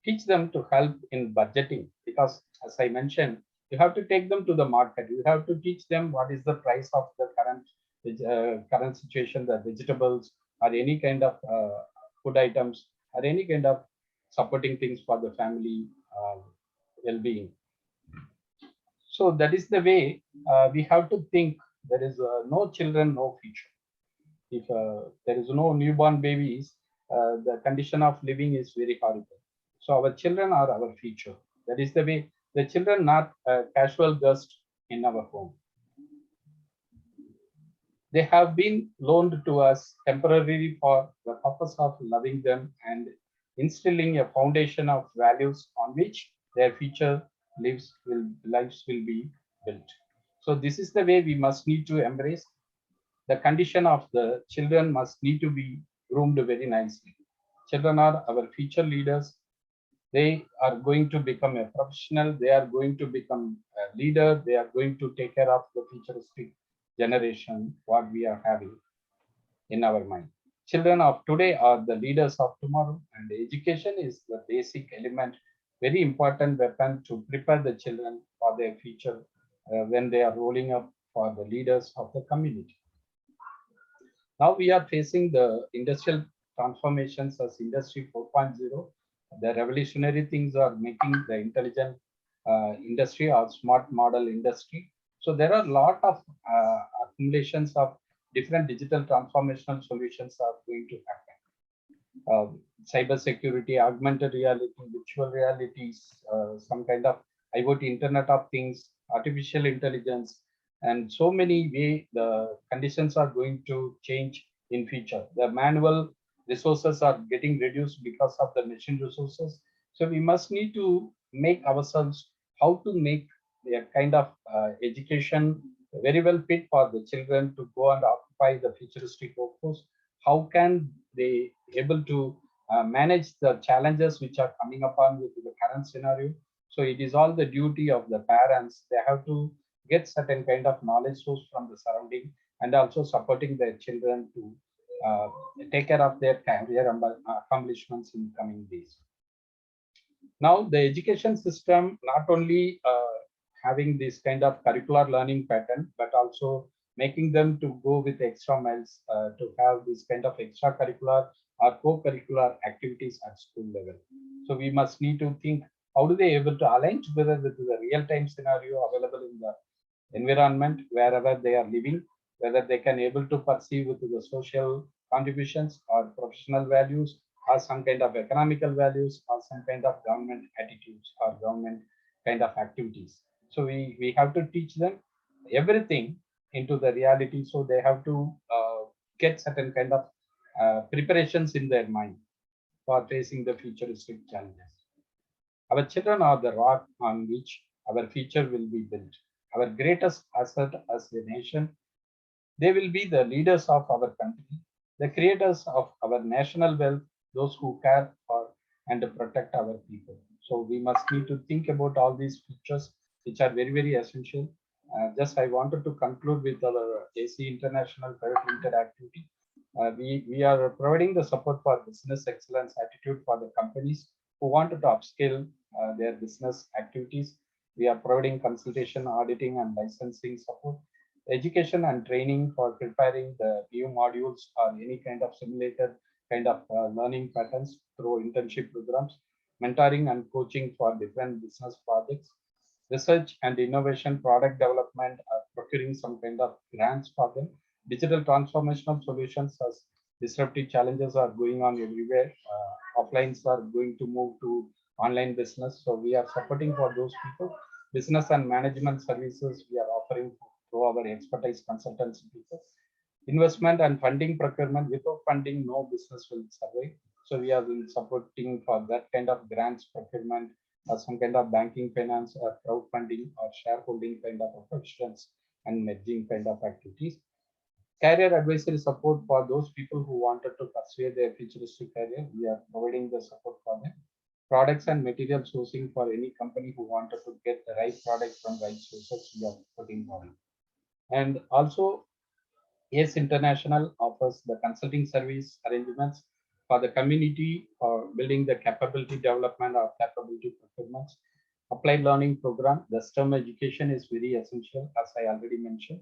Teach them to help in budgeting, because as I mentioned, you have to take them to the market. You have to teach them what is the price of the current situation, the vegetables or any kind of food items or any kind of supporting things for the family well-being. So that is the way we have to think. There is no children, no future. If there is no newborn babies, the condition of living is very horrible. So our children are our future. That is the way. The children not a casual guest in our home. They have been loaned to us temporarily for the purpose of loving them and instilling a foundation of values on which their future lives will be built. So this is the way we must need to embrace. The condition of the children must need to be groomed very nicely. Children are our future leaders. They are going to become a professional. They are going to become a leader. They are going to take care of the futuristic generation, what we are having in our mind. Children of today are the leaders of tomorrow, and education is the basic element, very important weapon to prepare the children for their future when they are rolling up for the leaders of the community. Now we are facing the industrial transformations as Industry 4.0. The revolutionary things are making the intelligent industry or smart model industry. So there are a lot of accumulations of different digital transformational solutions are going to happen. Cyber security, augmented reality, virtual realities, some kind of IoT, Internet of Things, artificial intelligence, and so many way the conditions are going to change in future. The manual resources are getting reduced because of the machine resources. So we must need to make ourselves how to make a kind of education very well fit for the children to go and occupy the futuristic workforce. How can they able to manage the challenges which are coming upon with the current scenario? So it is all the duty of the parents. They have to get certain kind of knowledge source from the surrounding and also supporting their children to take care of their career accomplishments in coming days. Now the education system not only having this kind of curricular learning pattern, but also making them to go with extra miles to have this kind of extracurricular or co-curricular activities at school level. So we must need to think how do they able to align together with the real-time scenario available in the environment wherever they are living, whether they can able to perceive with the social contributions or professional values or some kind of economical values or some kind of government attitudes or government kind of activities. So we have to teach them everything into the reality. So they have to get certain kind of preparations in their mind for facing the futuristic challenges. Our children are the rock on which our future will be built. Our greatest asset as a nation, they will be the leaders of our country, the creators of our national wealth, those who care for and protect our people. So we must need to think about all these features, which are very, very essential. Just I wanted to conclude with our AC International Pte Ltd activity. We are providing the support for business excellence attitude for the companies who wanted to upscale their business activities. We are providing consultation, auditing, and licensing support, education and training for preparing the new modules or any kind of simulated kind of learning patterns through internship programs, mentoring and coaching for different business projects, research and innovation, product development, procuring some kind of grants for them, digital transformational solutions as disruptive challenges are going on everywhere. Offlines are going to move to online business. So we are supporting for those people. Business and management services we are offering through our expertise consultancy people. Investment and funding procurement. Without funding, no business will survive. So we are supporting for that kind of grants procurement or some kind of banking finance or crowdfunding or shareholding kind of operations and merging kind of activities. Career advisory support for those people who wanted to pursue their futuristic career. We are providing the support for them. Products and material sourcing for any company who wanted to get the right product from right sources. We are putting on. And also ACE International offers the consulting service arrangements for the community for building the capability development or capability procurements. Applied learning program, the STEM education is very essential, as I already mentioned.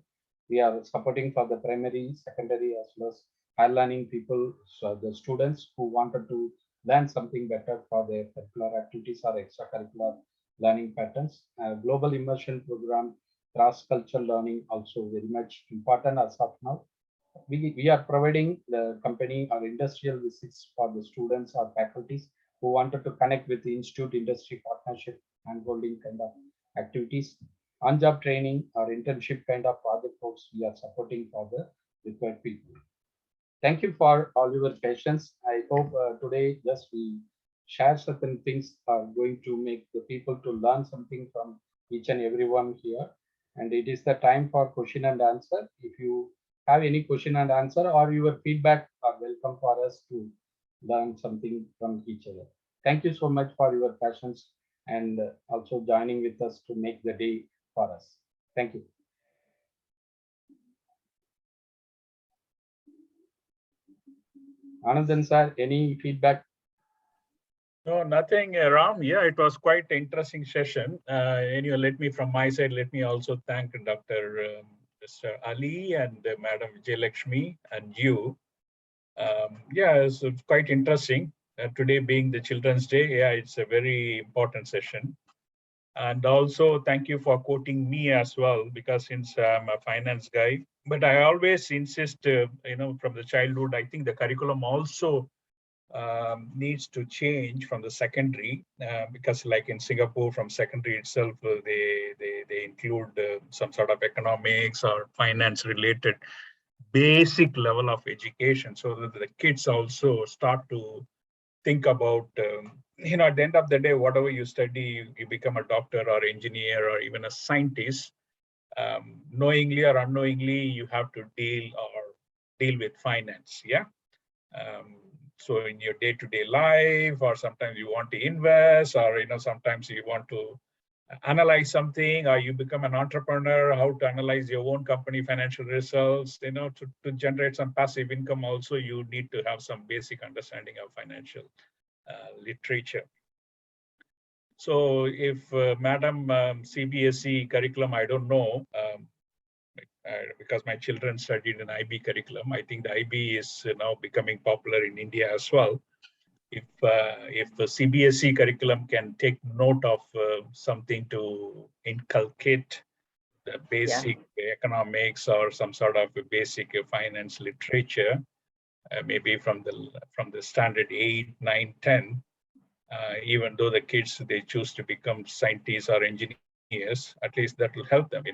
We are supporting for the primary, secondary, as well as higher learning people, so the students who wanted to learn something better for their curricular activities or extracurricular learning patterns. Global immersion program, cross-cultural learning also very much important as of now. We are providing the company or industrial visits for the students or faculties who wanted to connect with the institute industry partnership and holding kind of activities. On-job training or internship kind of project works we are supporting for the required people. Thank you for all your patience. I hope today just we share certain things are going to make the people to learn something from each and everyone here. And it is the time for question and answer. If you have any question and answer or your feedback are welcome for us to learn something from each other. Thank you so much for your patience and also joining with us to make the day for us. Thank you. Anandan sir, any feedback? No, nothing, Ram. Yeah, it was quite an interesting session. Anyway, from my side, let me also thank Dr. Mr. Ali and Madam Jayalakshmi and you. Yeah, it's quite interesting. Today being the Children's Day, yeah, it's a very important session. And also thank you for quoting me as well, because since I'm a finance guy, but I always insist, from the childhood, I think the curriculum also needs to change from the secondary, because like in Singapore, from secondary itself, they include some sort of economics or finance related basic level of education, so that the kids also start to think about, at the end of the day, whatever you study, you become a doctor or engineer or even a scientist, knowingly or unknowingly, you have to deal with finance. Yeah. So in your day-to-day life, or sometimes you want to invest, or sometimes you want to analyze something, or you become an entrepreneur, how to analyze your own company financial results, to generate some passive income. Also, you need to have some basic understanding of financial literature. So if Madam CBSE curriculum, I don't know, because my children studied an IB curriculum. I think the IB is now becoming popular in India as well. If the CBSE curriculum can take note of something to inculcate the basic economics or some sort of a basic finance literature, maybe from the standard 8, 9, 10, Even though the kids, they choose to become scientists or engineers, at least that will help them,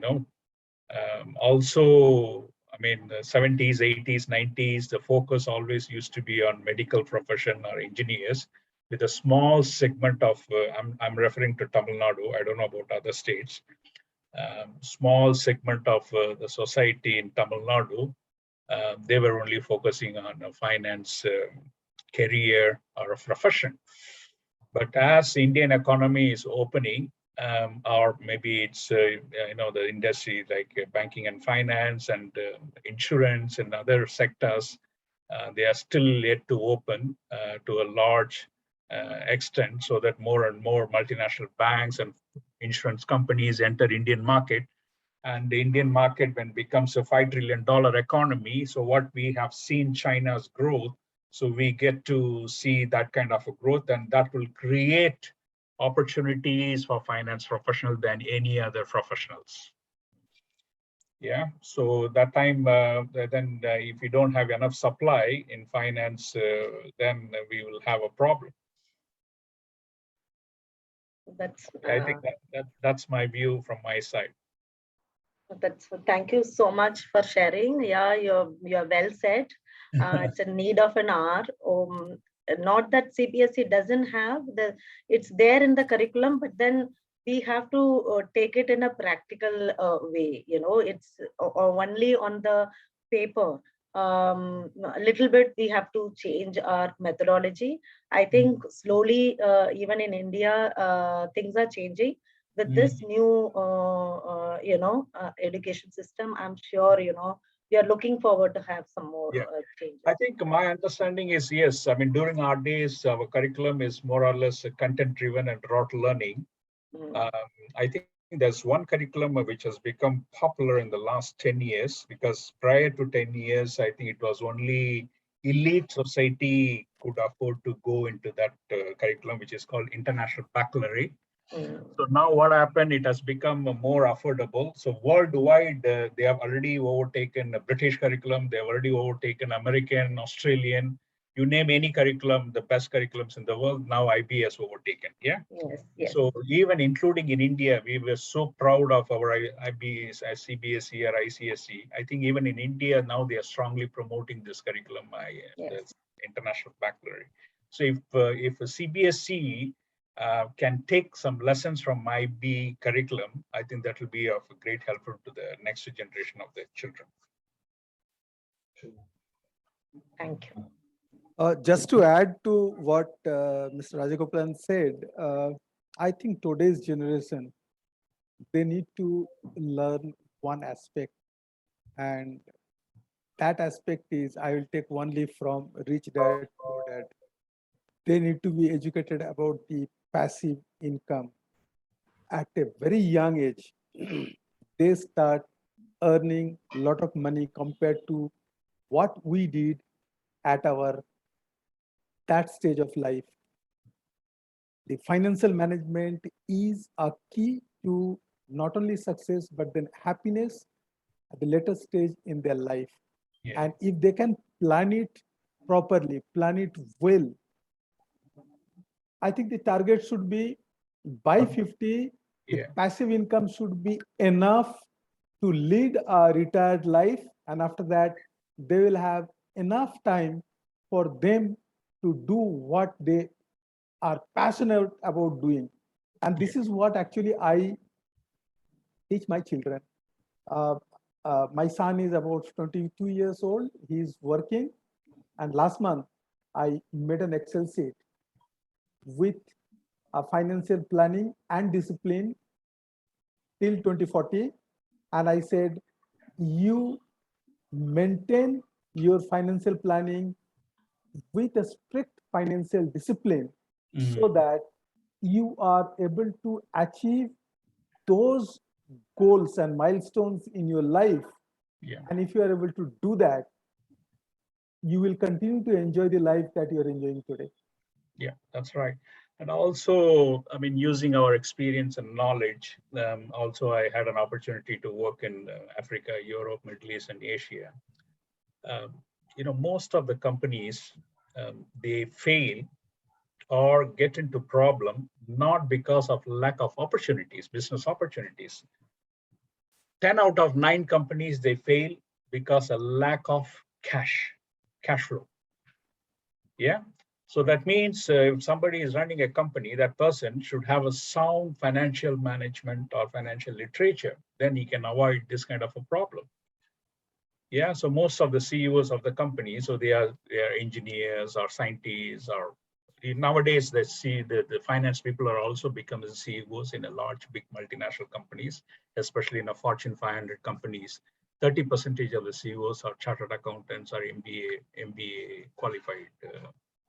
Also, I mean, the 70s, 80s, 90s, the focus always used to be on medical profession or engineers, with a small segment of, I'm referring to Tamil Nadu, I don't know about other states, small segment of the society in Tamil Nadu, they were only focusing on a finance career or a profession. But as Indian economy is opening, or maybe it's the industry like banking and finance and insurance and other sectors, they are still yet to open to a large extent, so that more and more multinational banks and insurance companies enter Indian market. And the Indian market, when becomes a $5 trillion economy, so what we have seen China's growth, so we get to see that kind of a growth, and that will create opportunities for finance professionals than any other professionals. Yeah, so that time, then if we don't have enough supply in finance, then we will have a problem. That's I think that's my view from my side. Thank you so much for sharing. Yeah, you're well said. It's a need of an hour. Not that CBSE doesn't have it's there in the curriculum, but then we have to take it in a practical way. It's only on the paper. A little bit we have to change our methodology. I think slowly, even in India, things are changing. With this new, education system, I'm sure, we are looking forward to have some more changes. I think my understanding is, yes, I mean, during our days, our curriculum is more or less content-driven and rote learning. I think there's one curriculum which has become popular in the last 10 years, because prior to 10 years, I think it was only elite society could afford to go into that curriculum, which is called International Baccalaureate. So now what happened, it has become more affordable. So worldwide, they have already overtaken the British curriculum. They have already overtaken American, Australian, you name any curriculum, the best curriculums in the world, now IB has overtaken. Yeah. Yes. So even including in India, we were so proud of our IBs as CBSE or ICSE. I think even in India now they are strongly promoting this curriculum, this International Baccalaureate. So if a CBSE can take some lessons from IB curriculum, I think that will be of a great help to the next generation of the children. Thank you. Just to add to what Mr. Rajagopalan said, I think today's generation, they need to learn one aspect, and that aspect is, I will take only from Rich Dad, Poor Dad. They need to be educated about the passive income at a very young age. They start earning a lot of money compared to what we did at that stage of life. The financial management is a key to not only success, but then happiness at the later stage in their life. Yeah. And if they can plan it properly, plan it well, I think the target should be by 50, the passive income should be enough to lead a retired life. And after that, they will have enough time for them to do what they are passionate about doing. And this is what actually I teach my children. My son is about 22 years old. He's working. And last month, I made an Excel sheet with a financial planning and discipline till 2040. And I said, you maintain your financial planning with a strict financial discipline so that you are able to achieve those goals and milestones in your life. Yeah. And if you are able to do that, you will continue to enjoy the life that you're enjoying today. Yeah, that's right. And also, I mean, using our experience and knowledge, also I had an opportunity to work in Africa, Europe, Middle East, and Asia. Most of the companies, they fail or get into problem, not because of lack of opportunities, business opportunities. 10 out of 9 companies, they fail because of lack of cash flow. Yeah. So that means if somebody is running a company, that person should have a sound financial management or financial literature. Then he can avoid this kind of a problem. Yeah. So most of the CEOs of the company, so they are engineers or scientists, or nowadays the finance people are also becoming CEOs in a large, big multinational companies, especially in a Fortune 500 companies. 30% of the CEOs are chartered accountants or MBA qualified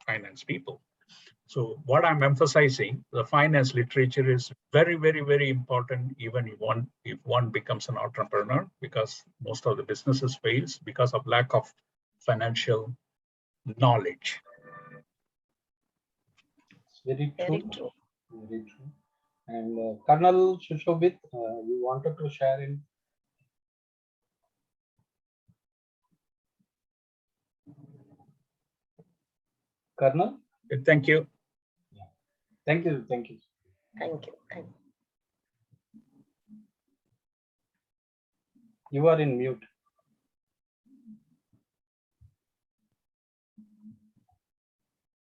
finance people. So what I'm emphasizing, the finance literature is very, very, very important, even if one becomes an entrepreneur, because most of the businesses fails because of lack of financial knowledge. It's very true. Very true. Very true. And Colonel Shushobit, you wanted to share in. Colonel? Thank you. Thank you. Thank you. Thank you. Thank you. You are in mute.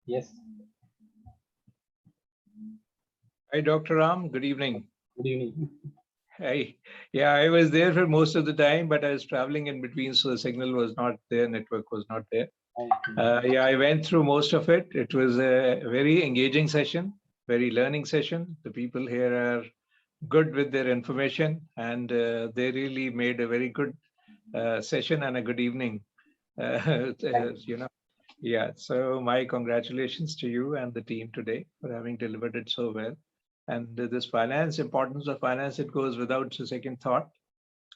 Yes. Hi, Dr. Ram. Good evening. Good evening. Hi. Yeah, I was there for most of the time, but I was traveling in between, so the signal was not there, network was not there. Yeah, I went through most of it. It was a very engaging session, very learning session. The people here are good with their information, and they really made a very good session and a good evening. You know, yeah. So my congratulations to you and the team today for having delivered it so well. And this importance of finance, it goes without a second thought.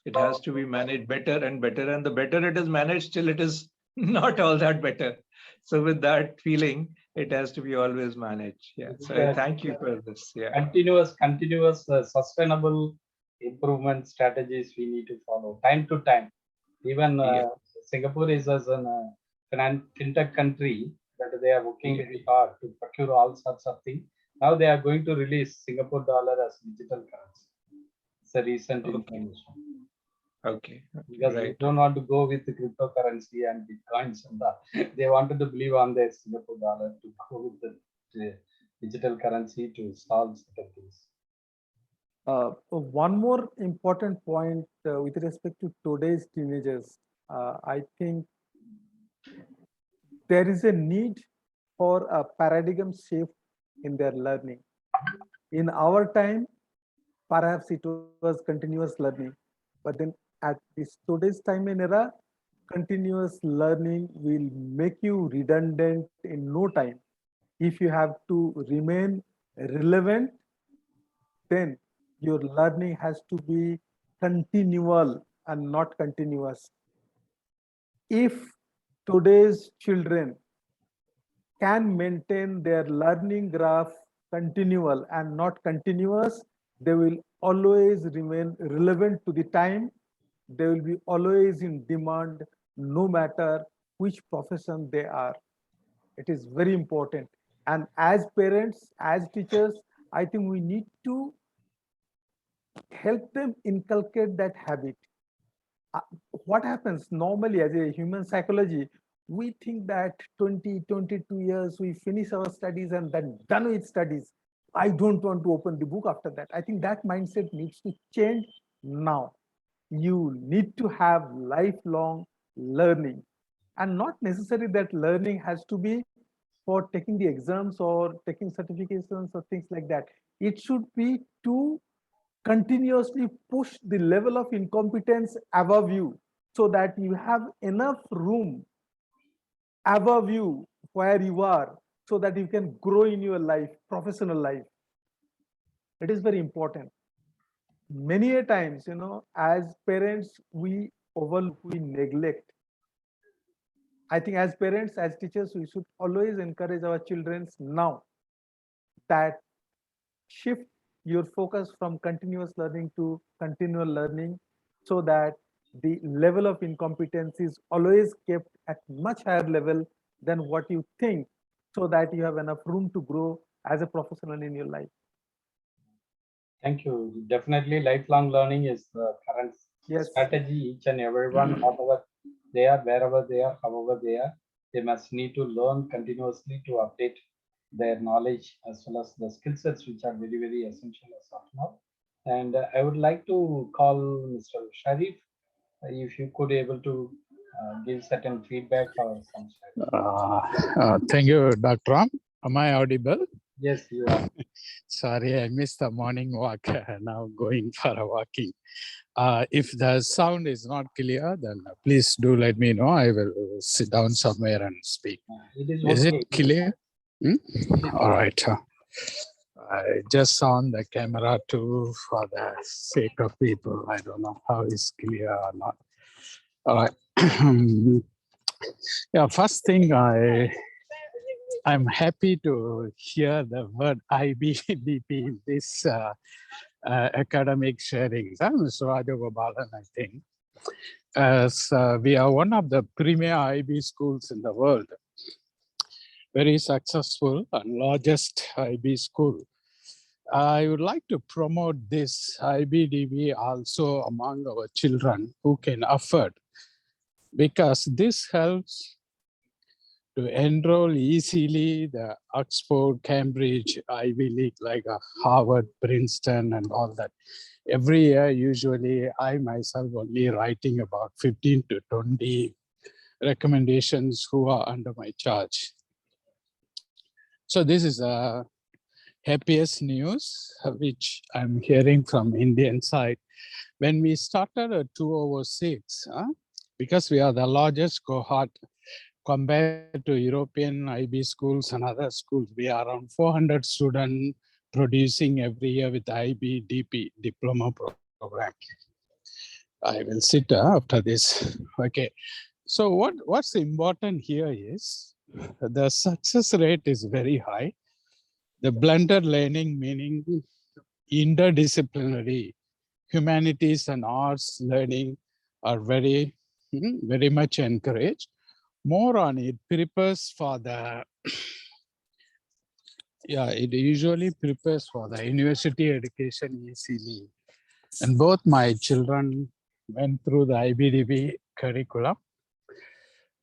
It has to be managed better and better, and the better it is managed, still it is not all that better. So with that feeling, it has to be always managed. Yeah. So I thank you for this. Yeah. Continuous, sustainable improvement strategies we need to follow time to time. Even Singapore is as an fintech country that they are working very hard to procure all sorts of things. Now they are going to release Singapore dollar as digital currency. It's a recent information. Okay. Because they don't want to go with the cryptocurrency and bitcoins and that. They wanted to believe on their Singapore dollar to go with the digital currency to solve certain things. One more important point with respect to today's teenagers, I think there is a need for a paradigm shift in their learning. In our time, perhaps it was continuous learning, but then at this today's time and era, continuous learning will make you redundant in no time. If you have to remain relevant, then your learning has to be continual and not continuous. If today's children can maintain their learning graph continual and not continuous, they will always remain relevant to the time. They will be always in demand, no matter which profession they are. It is very important. And as parents, as teachers, I think we need to help them inculcate that habit. What happens normally as a human psychology, we think that 20, 22 years, we finish our studies and then done with studies. I don't want to open the book after that. I think that mindset needs to change now. You need to have lifelong learning, and not necessarily that learning has to be for taking the exams or taking certifications or things like that. It should be to continuously push the level of incompetence above you, so that you have enough room above you where you are, so that you can grow in your life, professional life. It is very important. Many a times, as parents, we overlook, we neglect. I think as parents, as teachers, we should always encourage our children now that shift your focus from continuous learning to continual learning, so that the level of incompetence is always kept at much higher level than what you think, so that you have enough room to grow as a professional in your life. Thank you. Definitely, lifelong learning is the current Yes. strategy. Each and everyone, whatever they are, wherever they are, however they are, they must need to learn continuously to update their knowledge as well as the skill sets, which are very, very essential as of now. And I would like to call Mr. Sharif, if you could able to give certain feedback or some strategy. Thank you, Dr. Ram. Am I audible? Yes, you are. Sorry, I missed the morning walk. Now going for a walking. If the sound is not clear, then please do let me know. I will sit down somewhere and speak. It is Is okay. it clear? All right. I just on the camera too for the sake of people. I don't know how it's clear or not. All right. Yeah, first thing I'm happy to hear the word IBDP in this academic sharing. Mr. Rajagopalan, I think. As we are one of the premier IB schools in the world, very successful and largest IB school. I would like to promote this IBDB also among our children who can afford, because this helps to enroll easily the Oxford, Cambridge, Ivy League, like Harvard, Princeton, and all that. Every year, usually, I myself only writing about 15 to 20 recommendations who are under my charge. So this is a happiest news, which I'm hearing from Indian side. When we started at 206, because we are the largest cohort compared to European IB schools and other schools, we are around 400 students producing every year with IB DP diploma program. I will sit after this. Okay. So what's important here is the success rate is very high. The blended learning, meaning interdisciplinary humanities and arts learning, are very much encouraged. More on it prepares for the, it usually prepares for the university education easily. And both my children went through the IBDB curriculum.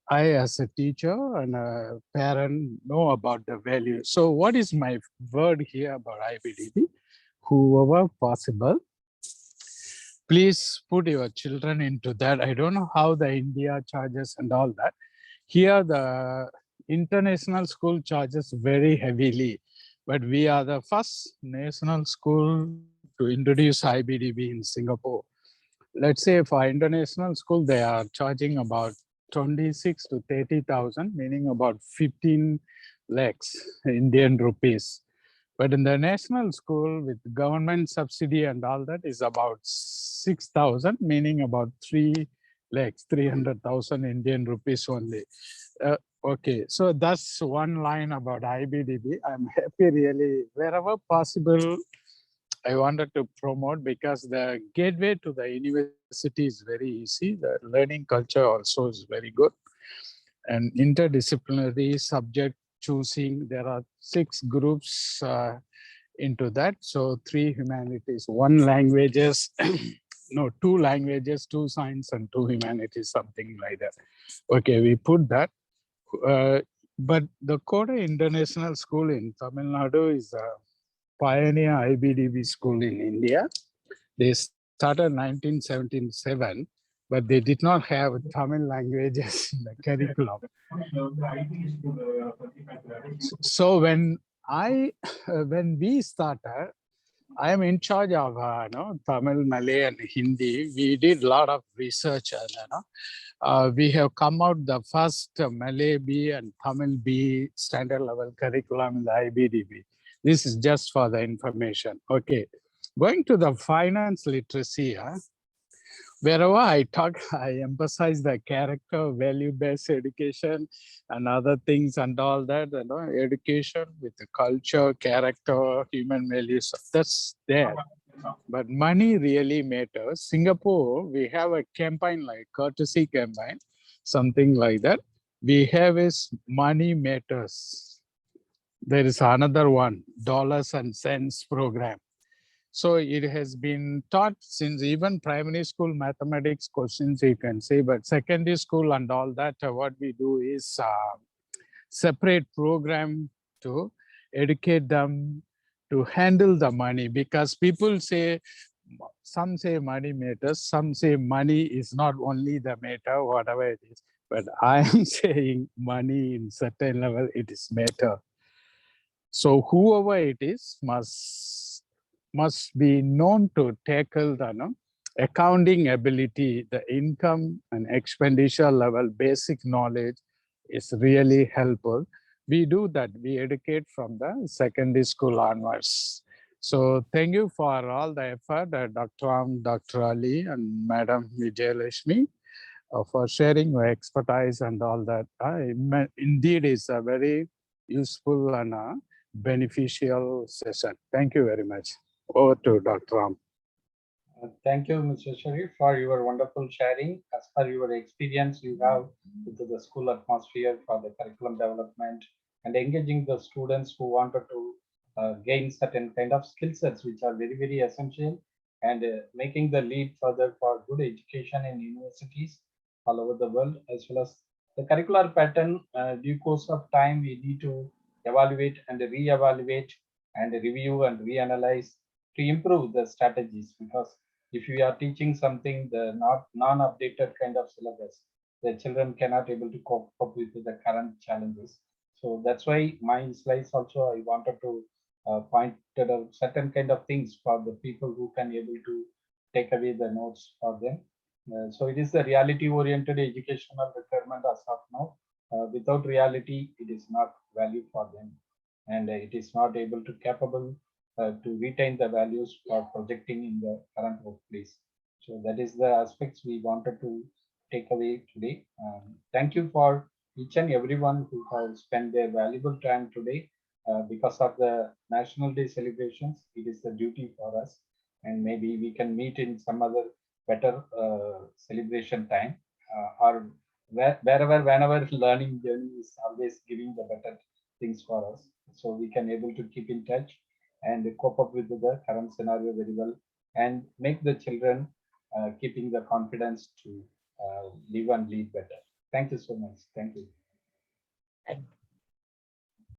I, as a teacher and a parent, know about the value. So what is my word here about IBDB? Whoever possible, please put your children into that. I don't know how the India charges and all that. Here, the international school charges very heavily, but we are the first national school to introduce IBDB in Singapore. Let's say for international school, they are charging about 26 to 30,000, meaning about 15 lakhs Indian rupees. But in the national school with government subsidy and all that is about 6,000, meaning about 3 lakhs, 300,000 Indian rupees only. Okay, so that's one line about IBDB. I'm happy really, wherever possible, I wanted to promote, because the gateway to the university is very easy. The learning culture also is very good. And interdisciplinary subject choosing, there are 6 groups into that. So 3 humanities, 1 languages, no, 2 languages, 2 science and 2 humanities, something like that. Okay, we put that. But the Koda International School in Tamil Nadu is a pioneer IBDB school in India. They started in 1977, but they did not have Tamil languages in the curriculum. So when we started, I am in charge of Tamil, Malay, and Hindi. We did a lot of research, and we have come out the first Malay B and Tamil B standard level curriculum in the IBDB. This is just for the information. Okay, going to the finance literacy. Wherever I talk, I emphasize the character, value-based education, and other things and all that. Education with the culture, character, human values. That's there. But money really matters. Singapore, we have a campaign like courtesy campaign, something like that. We have is money matters. there is another one, dollars and cents program. So it has been taught since even primary school mathematics questions, you can say, but secondary school and all that, what we do is separate program to educate them to handle the money, because people say, some say money matters, some say money is not only the matter, whatever it is, but I am saying money in certain level, it is matter. So whoever it is must be known to tackle the accounting ability, the income and expenditure level, basic knowledge is really helpful. We do that, we educate from the secondary school onwards. So thank you for all the effort, Dr. Ram, Dr. Ali and Madam Vijayalakshmi for sharing your expertise and all that. Indeed, it's a very useful and beneficial session. Thank you very much. Over to Dr. Ram. Thank you, Mr. Sharif, for your wonderful sharing. As per your experience you have with the school atmosphere for the curriculum development and engaging the students who wanted to gain certain kind of skill sets which are very, very essential, and making the lead further for good education in universities all over the world, as well as the curricular pattern. Due course of time, we need to evaluate and re-evaluate and review and reanalyze to improve the strategies, because if you are teaching something, the non-updated kind of syllabus, the children cannot able to cope up with the current challenges. So that's why my slides also, I wanted to point out certain kind of things for the people who can able to take away the notes for them. So it is the reality-oriented educational requirement as of now. Without reality, it is not value for them, and it is not able to capable to retain the values for projecting in the current workplace. So that is the aspects we wanted to take away today. Thank you for each and everyone who have spent their valuable time today. Because of the National Day celebrations, it is the duty for us, and maybe we can meet in some other better celebration time, or whenever learning journey is always giving the better things for us, so we can able to keep in touch and cope up with the current scenario very well, and make the children keeping the confidence to live and lead better. Thank you so much. Thank you.